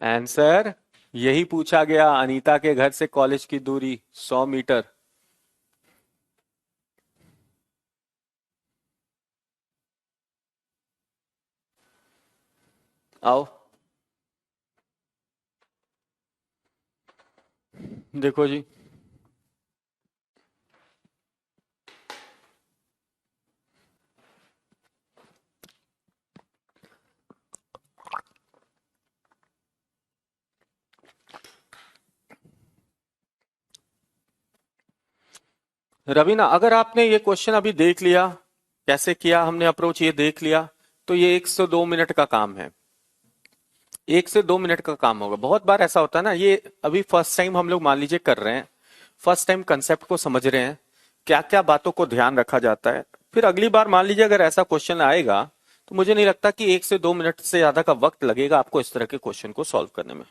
आंसर यही पूछा गया, अनीता के घर से कॉलेज की दूरी 100 मीटर। आओ देखो जी, रवीना, अगर आपने ये क्वेश्चन अभी देख लिया, कैसे किया हमने अप्रोच, ये देख लिया, तो ये 102 मिनट का काम है, 1 से 2 मिनट का काम होगा। बहुत बार ऐसा होता है ना, ये अभी फर्स्ट टाइम हम लोग मान लीजिए कर रहे हैं, फर्स्ट टाइम कंसेप्ट को समझ रहे हैं, क्या क्या बातों को ध्यान रखा जाता है। फिर अगली बार मान लीजिए अगर ऐसा क्वेश्चन आएगा तो मुझे नहीं लगता कि 1 से 2 मिनट से ज्यादा का वक्त लगेगा आपको इस तरह के क्वेश्चन को सॉल्व करने में।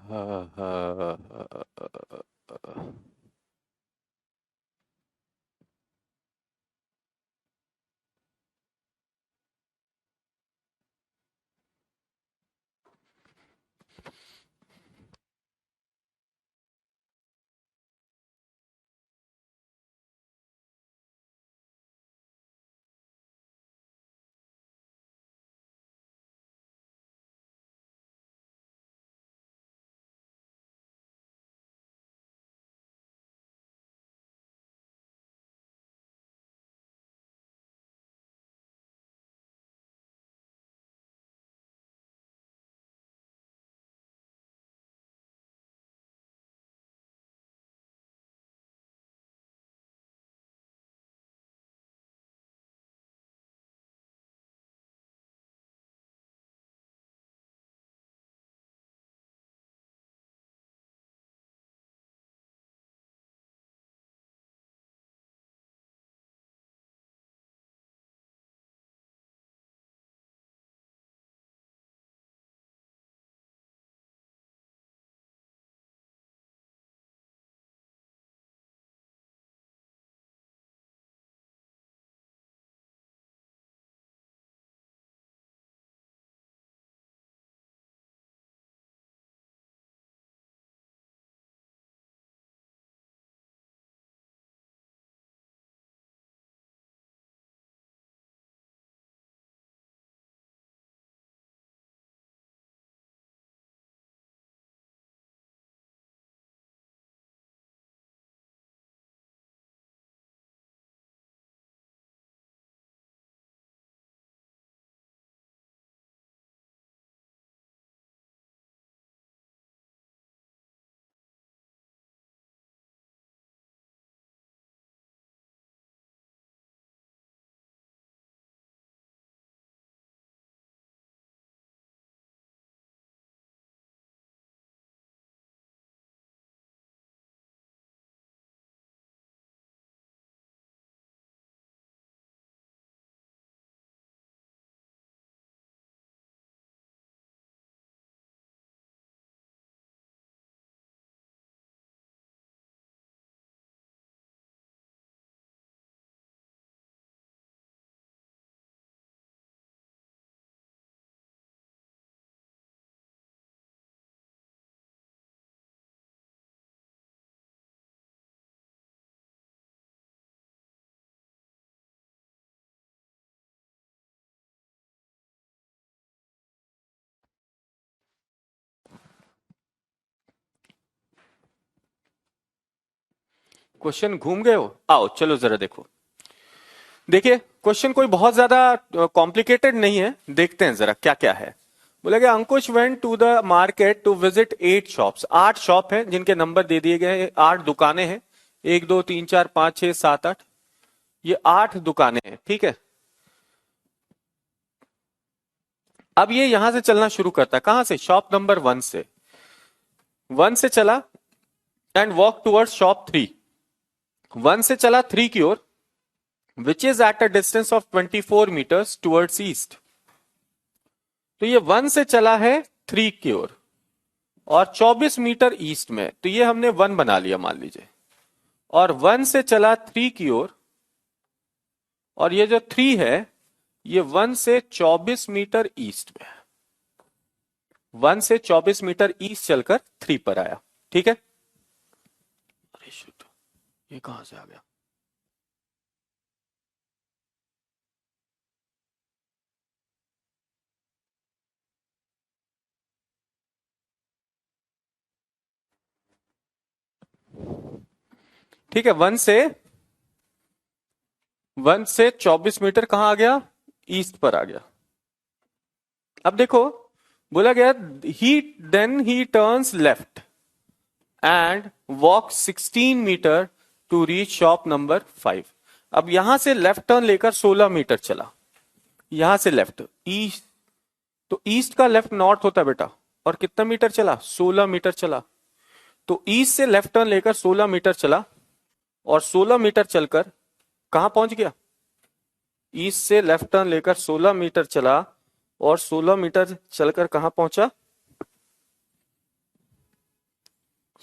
हाँ, हाँ, क्वेश्चन घूम गए हो, आओ चलो जरा देखो। देखिए क्वेश्चन कोई बहुत ज्यादा कॉम्प्लिकेटेड नहीं है, देखते हैं जरा क्या क्या है। बोला कि Ankush went to the market to visit 8 shops. 8 shop हैं जिनके नंबर दे दिए गए हैं, 8 दुकानें हैं। 1 2 3 4 5 6 7 8, ये 8 दुकानें हैं, ठीक है। अब ये यहां से चलना शुरू करता है, कहां से? शॉप नंबर 1 से। 1 से चला एंड वॉक टूवर्ड्स शॉप 3। 1 से चला 3 की ओर, which is at a distance of 24 metres towards east. तो ये 1 से चला है 3 की ओर और 24 मीटर ईस्ट में, तो ये हमने 1 बना लिया मान लीजिए। और 1 से चला 3 की ओर, और ये जो 3 है ये 1 से 24 मीटर ईस्ट में है। 1 से 24 मीटर ईस्ट चलकर 3 पर आया, ठीक है। अरे शुद्ध, ये कहां से आ गया? ठीक है, 1 से 24 मीटर कहां आ गया? ईस्ट पर आ गया। अब देखो, बोला गया he turns left and walk 16 metre to reach shop number 5। अब यहां से लेफ्ट टर्न लेकर 16 मीटर चला, यहां से लेफ्ट ईस्ट। तो ईस्ट का लेफ्ट नॉर्थ होता है बेटा। और कितना मीटर चला? 16 मीटर चला। तो ईस्ट से लेफ्ट टर्न लेकर 16 मीटर चला और 16 मीटर चलकर कहां पहुंच गया? ईस्ट से लेफ्ट टर्न लेकर 16 मीटर चला और 16 मीटर चलकर कहां पहुंचा?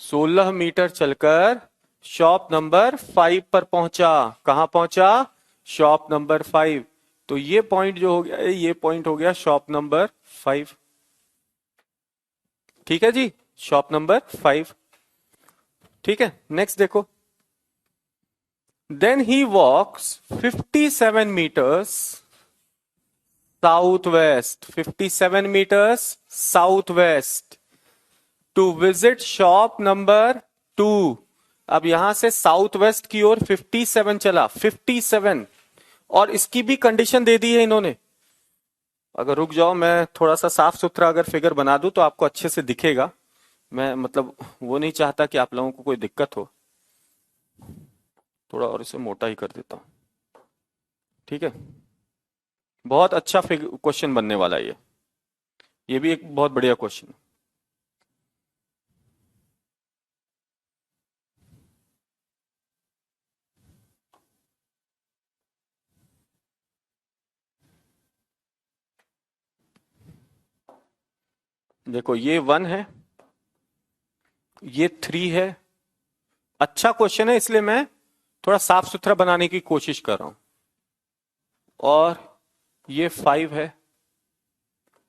16 मीटर चलकर शॉप नंबर 5 पर पहुंचा। कहां पहुंचा? Shop number 5। तो ये पॉइंट जो हो गया, ये पॉइंट हो गया शॉप नंबर 5। ठीक है जी, शॉप नंबर 5। ठीक है, नेक्स्ट देखो। Then he walks 57 metres south west, 57 metres south west to visit shop number 2। अब यहां से साउथ वेस्ट की ओर 57 चला, 57। और इसकी भी कंडीशन दे दी है इन्होंने। अगर रुक जाओ, मैं थोड़ा सा साफ सुथरा अगर फिगर बना दूं तो आपको अच्छे से दिखेगा। मैं मतलब वो नहीं चाहता कि आप लोगों को कोई दिक्कत हो। थोड़ा और इसे मोटा ही कर देता हूं। ठीक है, बहुत अच्छा क्वेश्चन बनने वाला है ये भी एक बहुत बढ़िया क्वेश्चन। देखो, ये 1 है, ये 3 है। अच्छा क्वेश्चन है, इसलिए मैं थोड़ा साफ सुथरा बनाने की कोशिश कर रहा हूं। और ये 5 है।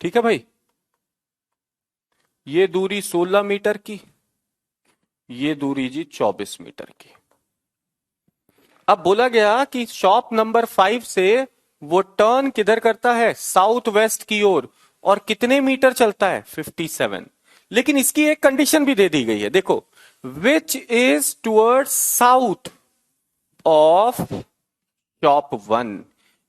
ठीक है भाई, ये दूरी 16 मीटर की, ये दूरी जी 24 मीटर की। अब बोला गया कि शॉप नंबर 5 से वो टर्न किधर करता है? साउथ वेस्ट की ओर। और कितने मीटर चलता है? 57। लेकिन इसकी एक कंडीशन भी दे दी गई है, देखो, which is toward south of shop 1।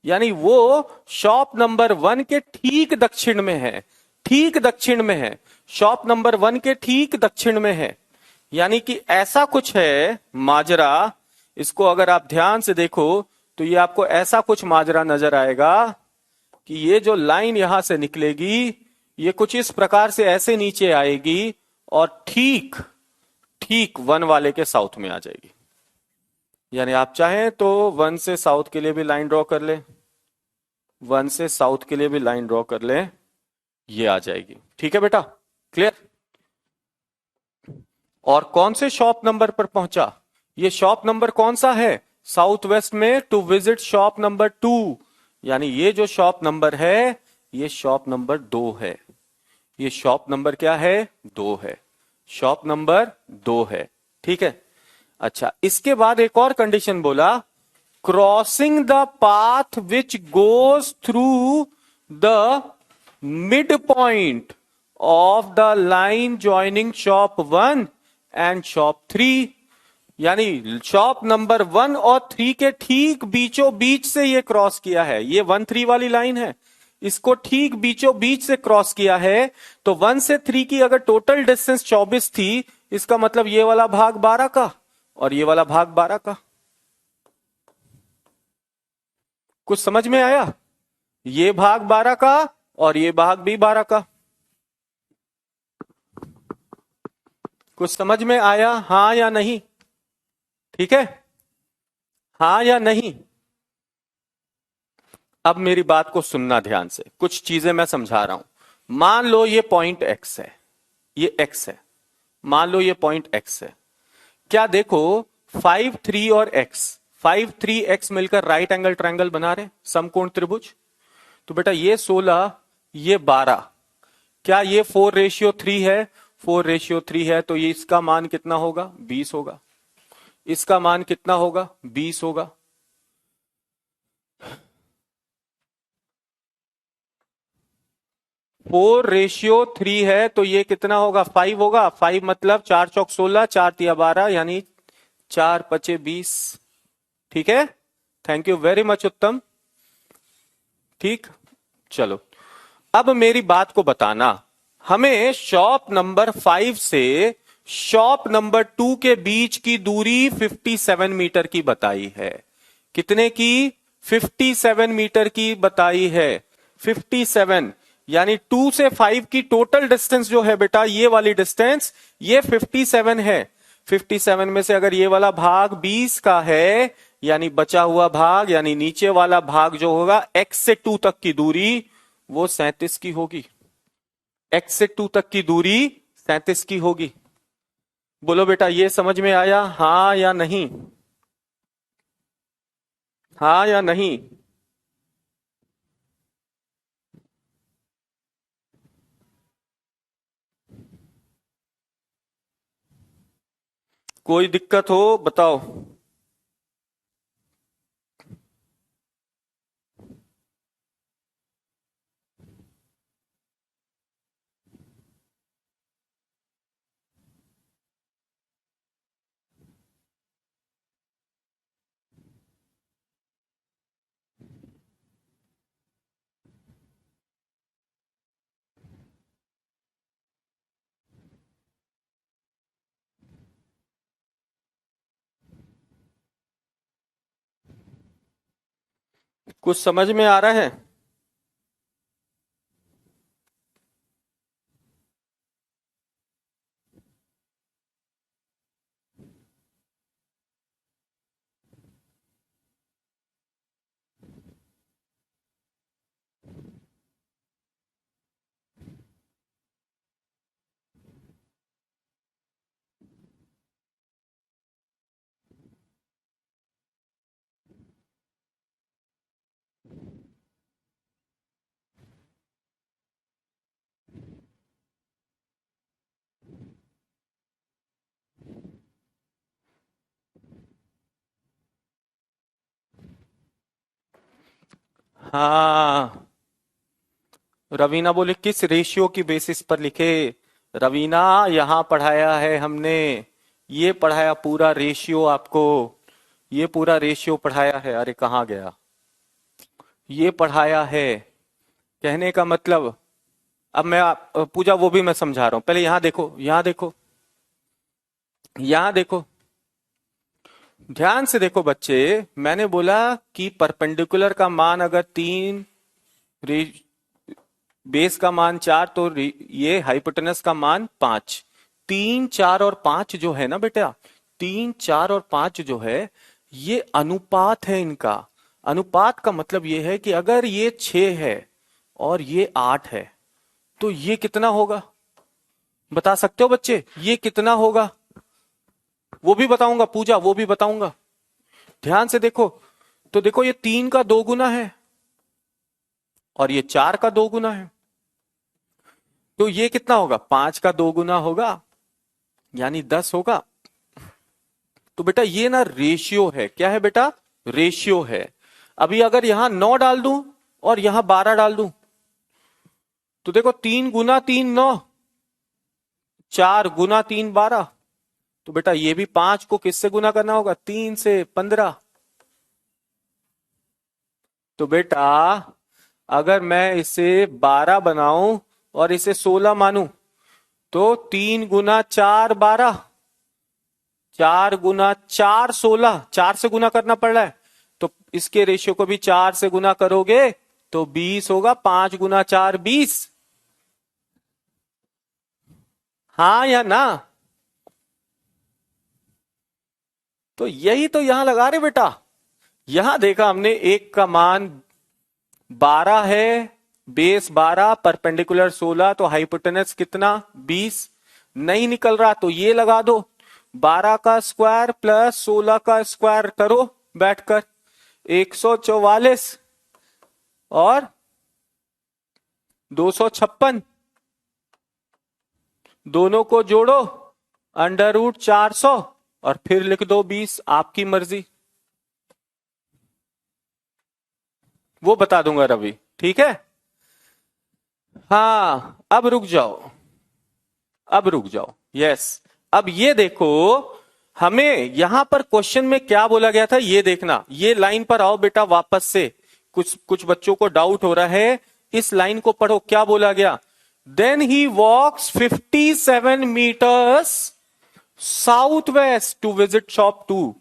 यानी वो शॉप नंबर 1 के ठीक दक्षिण में है, ठीक दक्षिण में है, शॉप नंबर 1 के ठीक दक्षिण में है। यानी कि ऐसा कुछ है माजरा। इसको अगर आप ध्यान से देखो तो ये आपको ऐसा कुछ माजरा नजर आएगा कि ये जो लाइन यहां से निकलेगी, ये कुछ इस प्रकार से ऐसे नीचे आएगी और ठीक ठीक 1 वाले के साउथ में आ जाएगी। यानी आप चाहें तो 1 से साउथ के लिए भी लाइन ड्रॉ कर ले, 1 से साउथ के लिए भी लाइन ड्रॉ कर ले, ये आ जाएगी। ठीक है बेटा, क्लियर? और कौन से शॉप नंबर पर पहुंचा? ये शॉप नंबर कौन सा है? साउथ वेस्ट में, टू विजिट शॉप नंबर 2। यानी ये जो शॉप नंबर है, ये शॉप नंबर 2 है। ये शॉप नंबर क्या है? 2 है। शॉप नंबर 2 है। ठीक है, अच्छा, इसके बाद एक और कंडीशन बोला, crossing the path which goes through the mid point of the line joining shop 1 and shop 3। यानी शॉप नंबर 1 और 3 के ठीक बीचों बीच से ये क्रॉस किया है। ये 1-3 वाली लाइन है, इसको ठीक बीचों बीच से क्रॉस किया है। तो 1 से 3 की अगर टोटल डिस्टेंस 24 थी, इसका मतलब ये वाला भाग 12 का और ये वाला भाग 12 का। कुछ समझ में आया? ये भाग 12 का और ये भाग भी 12 का। कुछ समझ में आया? हाँ या नहीं? ठीक है, हाँ या नहीं? अब मेरी बात को सुनना ध्यान से, कुछ चीजें मैं समझा रहा हूं। मान लो ये पॉइंट एक्स है, ये एक्स है, मान लो ये पॉइंट एक्स है। क्या देखो, 5 3 और एक्स, 5 3 एक्स मिलकर राइट एंगल ट्रायंगल बना रहे, समकोण त्रिभुज। तो बेटा ये 16, ये 12, क्या ये 4:3 है? 4:3 है, तो ये इसका मान कितना होगा? 20 होगा। इसका मान कितना होगा? 20 होगा। 4:3 है तो ये कितना होगा? 5 होगा। 5 मतलब 4 चौक 16, 4 तिया 12, यानी 4 पचे 20। ठीक है, थैंक यू वेरी मच उत्तम। ठीक, चलो अब मेरी बात को बताना। हमें शॉप नंबर 5 से शॉप नंबर 2 के बीच की दूरी 57 मीटर की बताई है। कितने की? 57 मीटर की बताई है। 57 यानी 2 से 5 की टोटल डिस्टेंस जो है बेटा, ये वाली डिस्टेंस, ये 57 है। 57 में से अगर ये वाला भाग 20 का है, यानी बचा हुआ भाग, यानी नीचे वाला भाग जो होगा x से 2 तक की दूरी, वो 37 की होगी। x से 2 तक की दूरी 37 की होगी। बोलो बेटा, ये समझ में आया, हाँ या नहीं? हाँ या नहीं? कोई दिक्कत हो बताओ। कुछ समझ में आ रहा है? हाँ, रवीना बोले किस रेशियो की बेसिस पर लिखे? रवीना, यहां पढ़ाया है हमने, ये पढ़ाया पूरा रेशियो आपको, ये पूरा रेशियो पढ़ाया है। अरे कहाँ गया? ये पढ़ाया है। कहने का मतलब, अब मैं पूजा वो भी मैं समझा रहा हूं, पहले यहां देखो, यहां देखो, यहां देखो, ध्यान से देखो बच्चे। मैंने बोला कि परपेंडिकुलर का मान अगर तीन, बेस का मान चार, तो ये हाइपोटेनस का मान पांच। तीन, चार और पांच जो है ना बेटा, तीन, चार और पांच जो है, ये अनुपात है इनका। अनुपात का मतलब ये है कि अगर ये छह है और ये आठ है, तो ये कितना होगा? बता सकते हो बच्चे, ये कितना होगा? वो भी बताऊंगा पूजा, वो भी बताऊंगा। ध्यान से देखो, तो देखो ये तीन का दो गुना है और ये चार का दो गुना है, तो ये कितना होगा? पांच का दो गुना होगा, यानी 10 होगा। तो बेटा ये ना रेशियो है, क्या है बेटा? रेशियो है। अभी अगर यहां 9 डाल दूं और यहां 12 डाल दूं, तो देखो तीन गुना तीन 9, चार गुना तीन 12। तो बेटा ये भी पांच को किससे गुना करना होगा? तीन से, 15। तो बेटा अगर मैं इसे 12 बनाऊं और इसे 16 मानूं, तो तीन गुना चार 12, चार गुना चार 16, चार से गुना करना पड़ रहा है, तो इसके रेशियो को भी चार से गुना करोगे तो 20 होगा। पांच गुना चार 20। हाँ या ना? तो यही तो यहां लगा रहे बेटा। यहां देखा हमने, एक का मान 12 है, बेस 12, परपेंडिकुलर 16, तो हाइपोटेनस कितना? 20। नहीं निकल रहा तो ये लगा दो, 12 का स्क्वायर प्लस 16 का स्क्वायर करो बैठकर, 144 और 256, दोनों को जोड़ो, √400, और फिर लिख दो 20, आपकी मर्जी। वो बता दूंगा रवि, ठीक है? हाँ, अब रुक जाओ, अब रुक जाओ, यस। अब ये देखो, हमें यहां पर क्वेश्चन में क्या बोला गया था, ये देखना। ये लाइन पर आओ बेटा वापस से, कुछ कुछ बच्चों को डाउट हो रहा है, इस लाइन को पढ़ो, क्या बोला गया? Then he walks 57 metres south west to visit shop 2।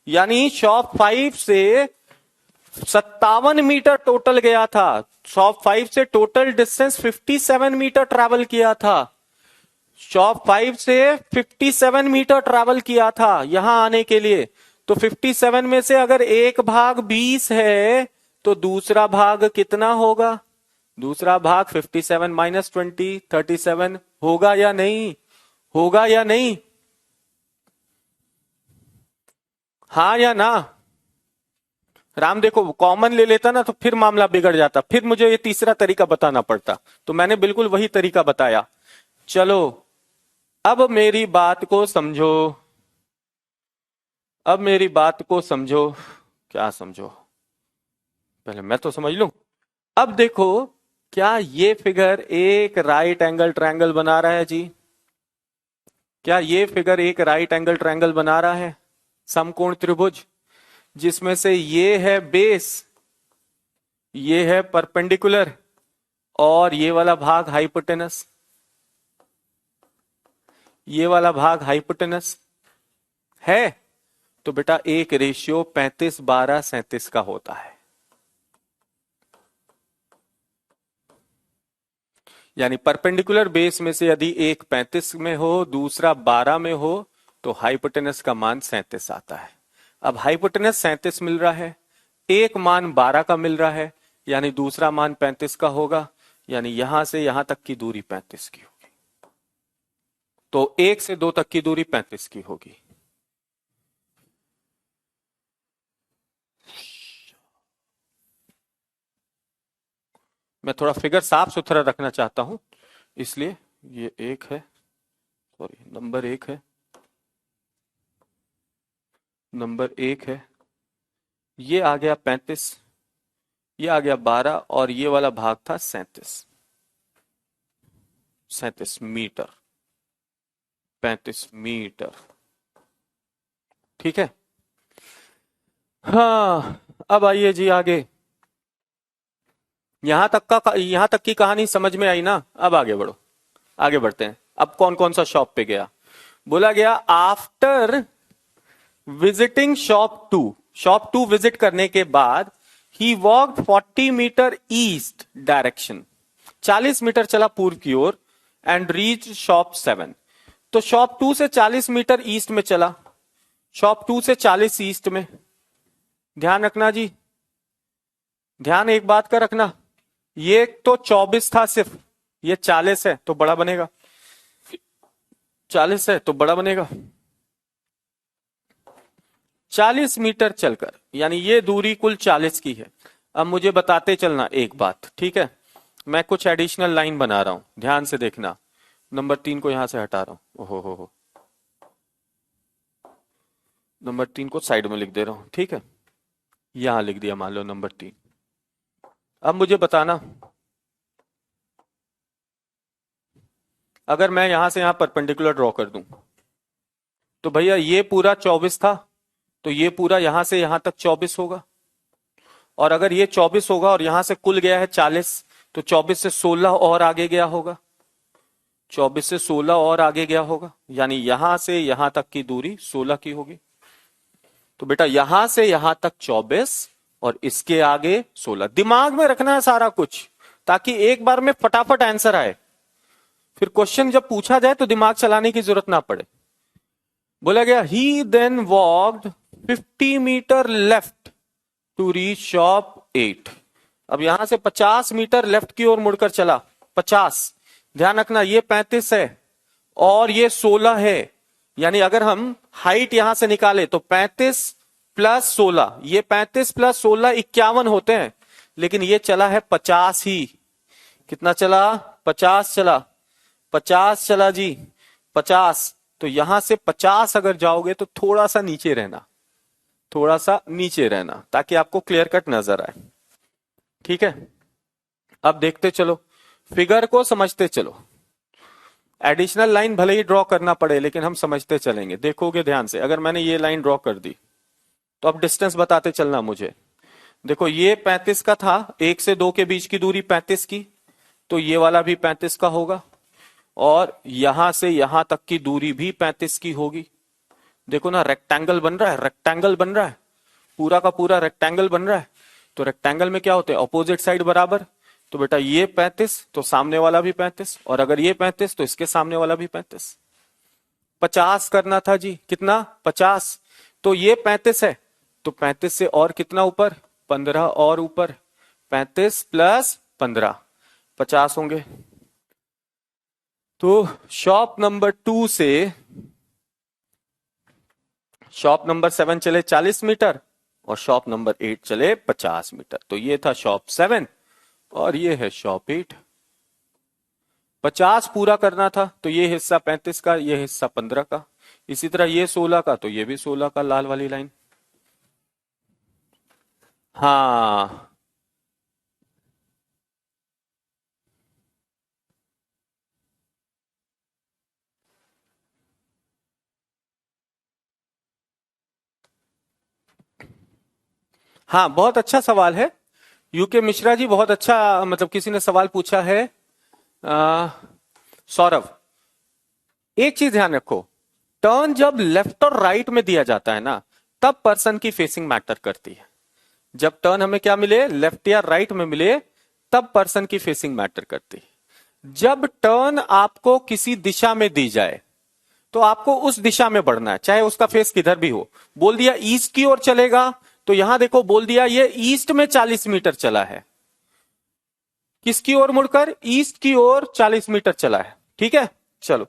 यानी शॉप 5 से 57 मीटर टोटल गया था। शॉप 5 से टोटल डिस्टेंस 57 मीटर ट्रैवल किया था। शॉप 5 से 57 मीटर ट्रैवल किया था यहां आने के लिए। तो 57 में से अगर एक भाग 20 है, तो दूसरा भाग कितना होगा? दूसरा भाग 57 - 20, 37 होगा या नहीं? होगा या नहीं? हाँ या ना? राम देखो, कॉमन ले लेता ना तो फिर मामला बिगड़ जाता, फिर मुझे ये तीसरा तरीका बताना पड़ता। तो मैंने बिल्कुल वही तरीका बताया। चलो, अब मेरी बात को समझो, अब मेरी बात को समझो। क्या समझो? पहले मैं तो समझ लूं। अब देखो, क्या ये फिगर एक राइट एंगल ट्रायंगल बना रहा है जी? क्या ये फिगर एक राइट एंगल ट्रायंगल बना रहा है? समकोण त्रिभुज, जिसमें से ये है बेस, ये है परपेंडिकुलर, और ये वाला भाग हाइपोटेनस, ये वाला भाग हाइपोटेनस है। तो बेटा एक रेशियो 35-12-37 का होता है। यानी परपेंडिकुलर बेस में से यदि एक 35 में हो, दूसरा 12 में हो, तो हाइपोटेनस का मान 37 आता है। अब हाइपोटेनस 37 मिल रहा है, एक मान 12 का मिल रहा है, यानी दूसरा मान 35 का होगा, यानी यहां से यहां तक की दूरी 35 की होगी। तो 1 से 2 तक की दूरी 35 की होगी। मैं थोड़ा फिगर साफ सुथरा रखना चाहता हूं, इसलिए ये एक है, सॉरी नंबर एक है, नंबर एक है, ये आ गया 35, ये आ गया 12, और ये वाला भाग था 37, 37 मीटर, 35 मीटर। ठीक है। हाँ, अब आइए जी आगे। यहां तक की कहानी समझ में आई ना? अब आगे बढ़ो, आगे बढ़ते हैं। अब कौन कौन सा शॉप पे गया? बोला गया after visiting shop to visit करने के बाद he walked 40 metre east direction, 40 metre चला पूर्व की ओर, एंड रीच शॉप 7। तो शॉप 2 से 40 मीटर ईस्ट में चला, शॉप 2 से 40 ईस्ट में। ध्यान रखना जी, ध्यान एक बात का रखना, ये तो 24 था सिर्फ, ये 40 है तो बड़ा बनेगा, 40 है तो बड़ा बनेगा। 40 मीटर चलकर, यानी ये दूरी कुल 40 की है। अब मुझे बताते चलना एक बात, ठीक है? मैं कुछ एडिशनल लाइन बना रहा हूं, ध्यान से देखना। नंबर 3 को यहां से हटा रहा हूं, ओहो हो, नंबर 3 को साइड में लिख दे रहा हूं, ठीक है? यहां लिख दिया मान लो नंबर 3। अब मुझे बताना, अगर मैं यहां से यहां परपेंडिकुलर ड्रॉ कर दूं, तो भैया ये पूरा 24 था, तो ये पूरा यहां से यहां तक 24 होगा। और अगर ये 24 होगा और यहां से कुल गया है 40, तो 24 से 16 और आगे गया होगा, 24 से 16 और आगे गया होगा, यानी यहां से यहां तक की दूरी 16 की होगी। तो बेटा यहां से यहां तक 24 और इसके आगे 16। दिमाग में रखना है सारा कुछ, ताकि एक बार में फटाफट आंसर आए, फिर क्वेश्चन जब पूछा जाए तो दिमाग चलाने की जरूरत ना पड़े। बोला गया he then walked 50 metre left to reach shop 8। अब यहां से 50 मीटर लेफ्ट की ओर मुड़कर चला, 50। ध्यान रखना ये 35 है और ये 16 है, यानी अगर हम हाइट यहां से निकाले तो 35 प्लस 16, ये 35 प्लस 16 51 होते हैं, लेकिन ये चला है 50 ही। कितना चला? 50 चला, 50 चला जी, 50। तो यहां से 50 अगर जाओगे तो थोड़ा सा नीचे रहना, थोड़ा सा नीचे रहना, ताकि आपको क्लियर कट नजर आए। ठीक है, अब देखते चलो, फिगर को समझते चलो। एडिशनल लाइन भले ही ड्रॉ करना पड़े, लेकिन हम समझते चलेंगे। देखोगे ध्यान से, अगर मैंने ये लाइन ड्रॉ कर दी, तो अब डिस्टेंस बताते चलना मुझे। देखो ये 35 का था, 1 से 2 के बीच की दूरी 35 की, तो ये वाला भी 35 का होगा, और यहां से यहां तक की दूरी भी 35 की होगी। देखो ना, रेक्टेंगल बन रहा है, रेक्टेंगल बन रहा है, पूरा का पूरा रेक्टेंगल बन रहा है। तो रेक्टेंगल में क्या होते हैं? ऑपोजिट साइड बराबर। तो बेटा ये 35 तो सामने वाला भी 35, और अगर ये 35 तो इसके सामने वाला भी 35। 50 करना था जी, कितना? 50। तो ये 35 है, तो 35 से और कितना ऊपर? 15 और ऊपर, 35 प्लस 15, 50 होंगे। तो शॉप नंबर 2 से शॉप नंबर 7 चले 40 मीटर और शॉप नंबर 8 चले 50 मीटर। तो ये था शॉप 7 और ये है शॉप 8। 50 पूरा करना था तो ये हिस्सा 35 का, ये हिस्सा 15 का, इसी तरह ये 16 का तो ये भी 16 का, लाल वाली लाइन। हाँ हाँ, बहुत अच्छा सवाल है। यूके मिश्रा जी, बहुत अच्छा, मतलब किसी ने सवाल पूछा है। आ, सौरभ, एक चीज ध्यान रखो, टर्न जब लेफ्ट और राइट में दिया जाता है ना, तब पर्सन की फेसिंग मैटर करती है। जब टर्न हमें क्या मिले, लेफ्ट या राइट में मिले, तब पर्सन की फेसिंग मैटर करती है। जब टर्न आपको किसी दिशा में दी जाए तो आपको उस दिशा में बढ़ना है, चाहे उसका फेस किधर भी हो। बोल दिया ईस्ट की ओर चलेगा, तो यहां देखो बोल दिया ये ईस्ट में 40 मीटर चला है, किसकी ओर मुड़कर, ईस्ट की ओर 40 मीटर चला है। ठीक है, चलो,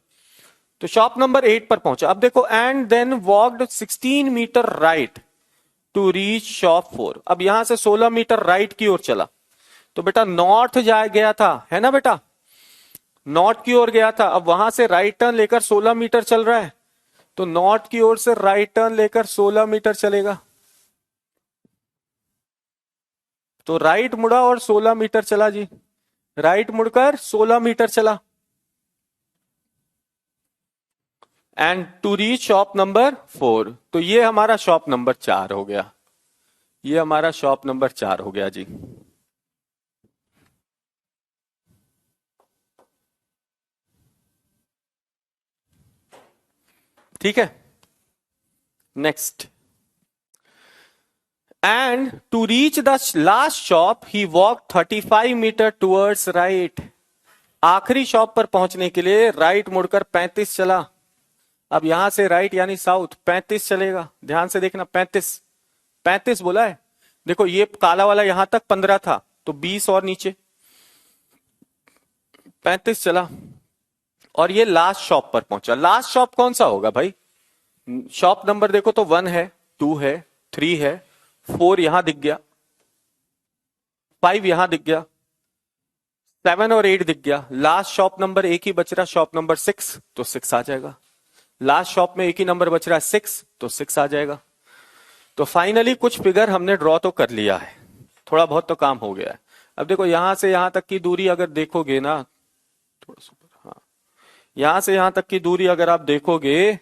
तो शॉप नंबर 8 पर पहुंचा। अब देखो, and then walked 16 metre right to reach shop 4। अब यहां से 16 मीटर राइट की ओर चला, तो बेटा नॉर्थ जा गया था, है ना बेटा, नॉर्थ की ओर गया था। अब वहां से राइट टर्न लेकर 16 मीटर चल रहा है, तो नॉर्थ की ओर से राइट टर्न लेकर 16 मीटर चलेगा। तो राइट मुड़ा और 16 मीटर चला जी, राइट मुड़कर 16 मीटर चला। And to reach shop number 4, तो ये हमारा शॉप नंबर 4 हो गया, ये हमारा शॉप नंबर 4 हो गया जी। ठीक है, next. And to reach the last shop he walk 35 metre towards right. आखिरी शॉप पर पहुंचने के लिए राइट मुड़कर 35 चला। अब यहां से राइट यानी साउथ 35 चलेगा, ध्यान से देखना, 35 35 बोला है। देखो ये काला वाला यहां तक 15 था, तो 20 और नीचे 35 चला और ये लास्ट शॉप पर पहुंचा। लास्ट शॉप कौन सा होगा भाई, शॉप नंबर देखो तो 1 है, 2 है, 3 है, 4 यहां दिख गया, 5 यहां दिख गया, 7 और 8 दिख गया। लास्ट शॉप नंबर एक ही बच रहा, शॉप नंबर 6, तो 6 आ जाएगा। लास्ट शॉप में एक ही नंबर बच रहा है 6, तो 6 आ जाएगा। तो फाइनली कुछ फिगर हमने ड्रॉ तो कर लिया है, थोड़ा बहुत तो काम हो गया है। अब देखो यहां से यहां तक की दूरी अगर देखोगे ना, थोड़ा सा ऊपर, हाँ, यहां से यहां तक की दूरी अगर आप देखोगे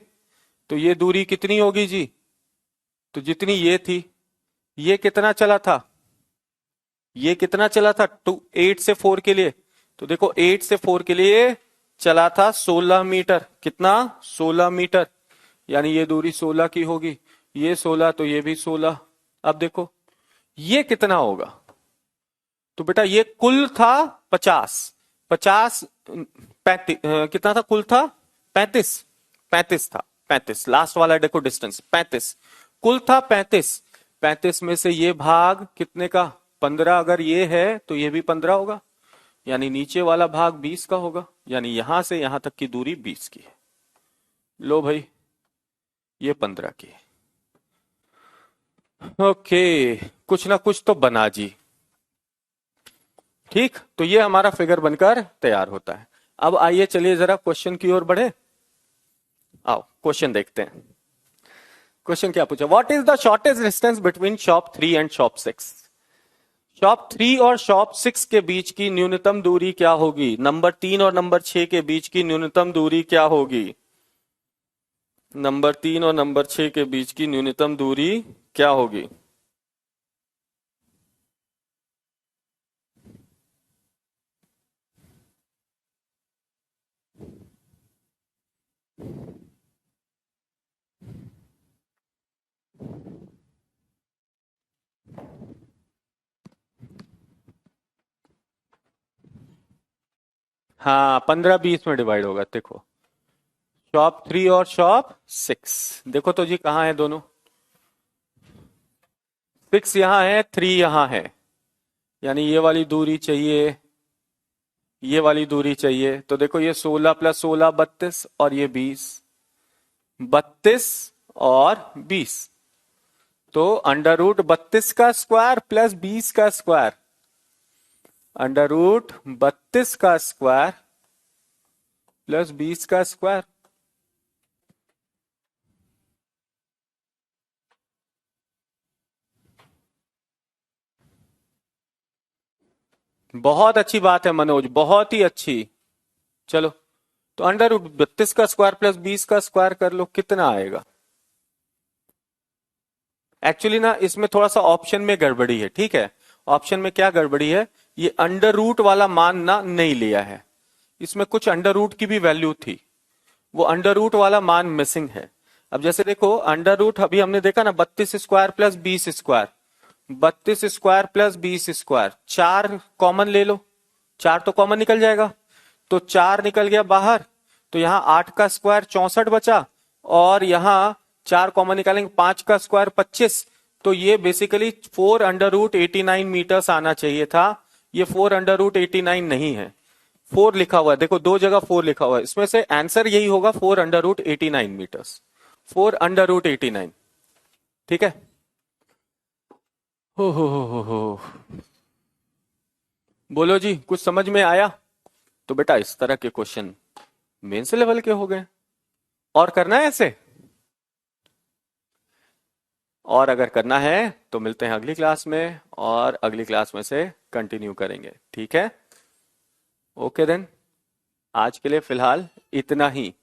तो ये दूरी कितनी होगी जी, तो जितनी ये थी, ये कितना चला था, ये कितना चला था, 8 से 4 के लिए, तो देखो 8 से 4 के लिए चला था 16 मीटर, कितना, 16 मीटर, यानी ये दूरी 16 की होगी, ये 16 तो ये भी 16। अब देखो ये कितना होगा, तो बेटा ये कुल था 50, 50 35, कितना था कुल था, 35, 35 था, 35 लास्ट वाला देखो डिस्टेंस 35, कुल था 35, 35 में से ये भाग कितने का, 15, अगर ये है तो ये भी 15 होगा, यानी नीचे वाला भाग 20 का होगा, यानी यहां से यहां तक की दूरी 20 की है। लो भाई ये 15 की है। ओके, कुछ ना कुछ तो बना जी। ठीक, तो ये हमारा फिगर बनकर तैयार होता है। अब आइए चलिए जरा क्वेश्चन की ओर बढ़े, आओ क्वेश्चन देखते हैं। क्वेश्चन क्या पूछा, what is the shortest distance between shop 3 and shop 6। Shop 3 और शॉप 6 के बीच की न्यूनतम दूरी क्या होगी, नंबर 3 और नंबर 6 के बीच की न्यूनतम दूरी क्या होगी, नंबर 3 और नंबर 6 के बीच की न्यूनतम दूरी क्या होगी। हाँ, 15-20 में डिवाइड होगा। देखो शॉप 3 और शॉप 6, देखो तो जी कहाँ है दोनों, 6 यहां है, 3 यहां है, यानी ये वाली दूरी चाहिए, ये वाली दूरी चाहिए। तो देखो ये 16 + 16 32 और ये 20, 32 और 20। तो अंडर रूट 32 का स्क्वायर प्लस 20 का स्क्वायर, अंडर रूट 32 का स्क्वायर प्लस 20 का स्क्वायर। बहुत अच्छी बात है मनोज, बहुत ही अच्छी। चलो, तो अंडर रूट 32 का स्क्वायर प्लस 20 का स्क्वायर कर लो, कितना आएगा? एक्चुअली ना इसमें थोड़ा सा ऑप्शन में गड़बड़ी है, ठीक है। ऑप्शन में क्या गड़बड़ी है, ये अंडर रूट वाला मान ना नहीं लिया है, इसमें कुछ अंडर रूट की भी वैल्यू थी, वो अंडर रूट वाला मान मिसिंग है। अब जैसे देखो, अंडर रूट अभी हमने देखा ना, 32 square plus 20 square, 32 square plus 20 square, चार कॉमन ले लो, चार तो कॉमन निकल जाएगा, तो चार निकल गया बाहर, तो यहाँ 8 का स्क्वायर 64 बचा, और यहाँ चार कॉमन निकालेंगे, 5 का स्क्वायर 25, तो ये बेसिकली 4 अंडर रूट 89 मीटर्स आना चाहिए था, ये 4 अंडर रूट 89 नहीं है, 4 लिखा हुआ है, देखो दो जगह 4 लिखा हुआ है, इसमें से आंसर यही होगा 4 under root 89 metres, 4 under root 89। ठीक है। हो बोलो जी, कुछ समझ में आया? तो बेटा इस तरह के क्वेश्चन मेंस लेवल के हो गए, और करना है ऐसे, और अगर करना है तो मिलते हैं अगली क्लास में, और अगली क्लास में से कंटिन्यू करेंगे, ठीक है। ओके देन, आज के लिए फिलहाल इतना ही।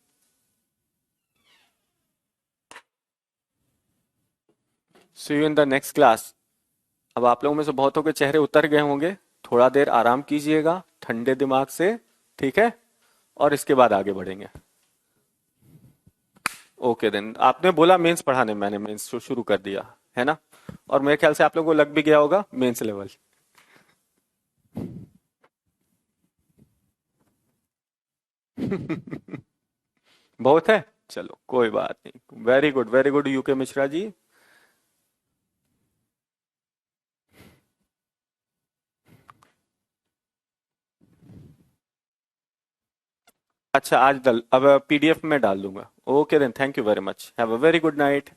See you in the next class. अब आप लोगों में से बहुतों के चेहरे उतर गए होंगे, थोड़ा देर आराम कीजिएगा ठंडे दिमाग से, ठीक है, और इसके बाद आगे बढ़ेंगे। ओके देन, आपने बोला मेंस पढ़ाने, मैंने मेंस शुरू कर दिया है ना, और मेरे ख्याल से आप लोगों को लग भी गया होगा मेंस लेवल। बहुत है, चलो कोई बात नहीं, very good U K Mishra ji. अच्छा, आज अब पीडीएफ में डाल दूंगा। Okay then, thank you very much, have a very good night.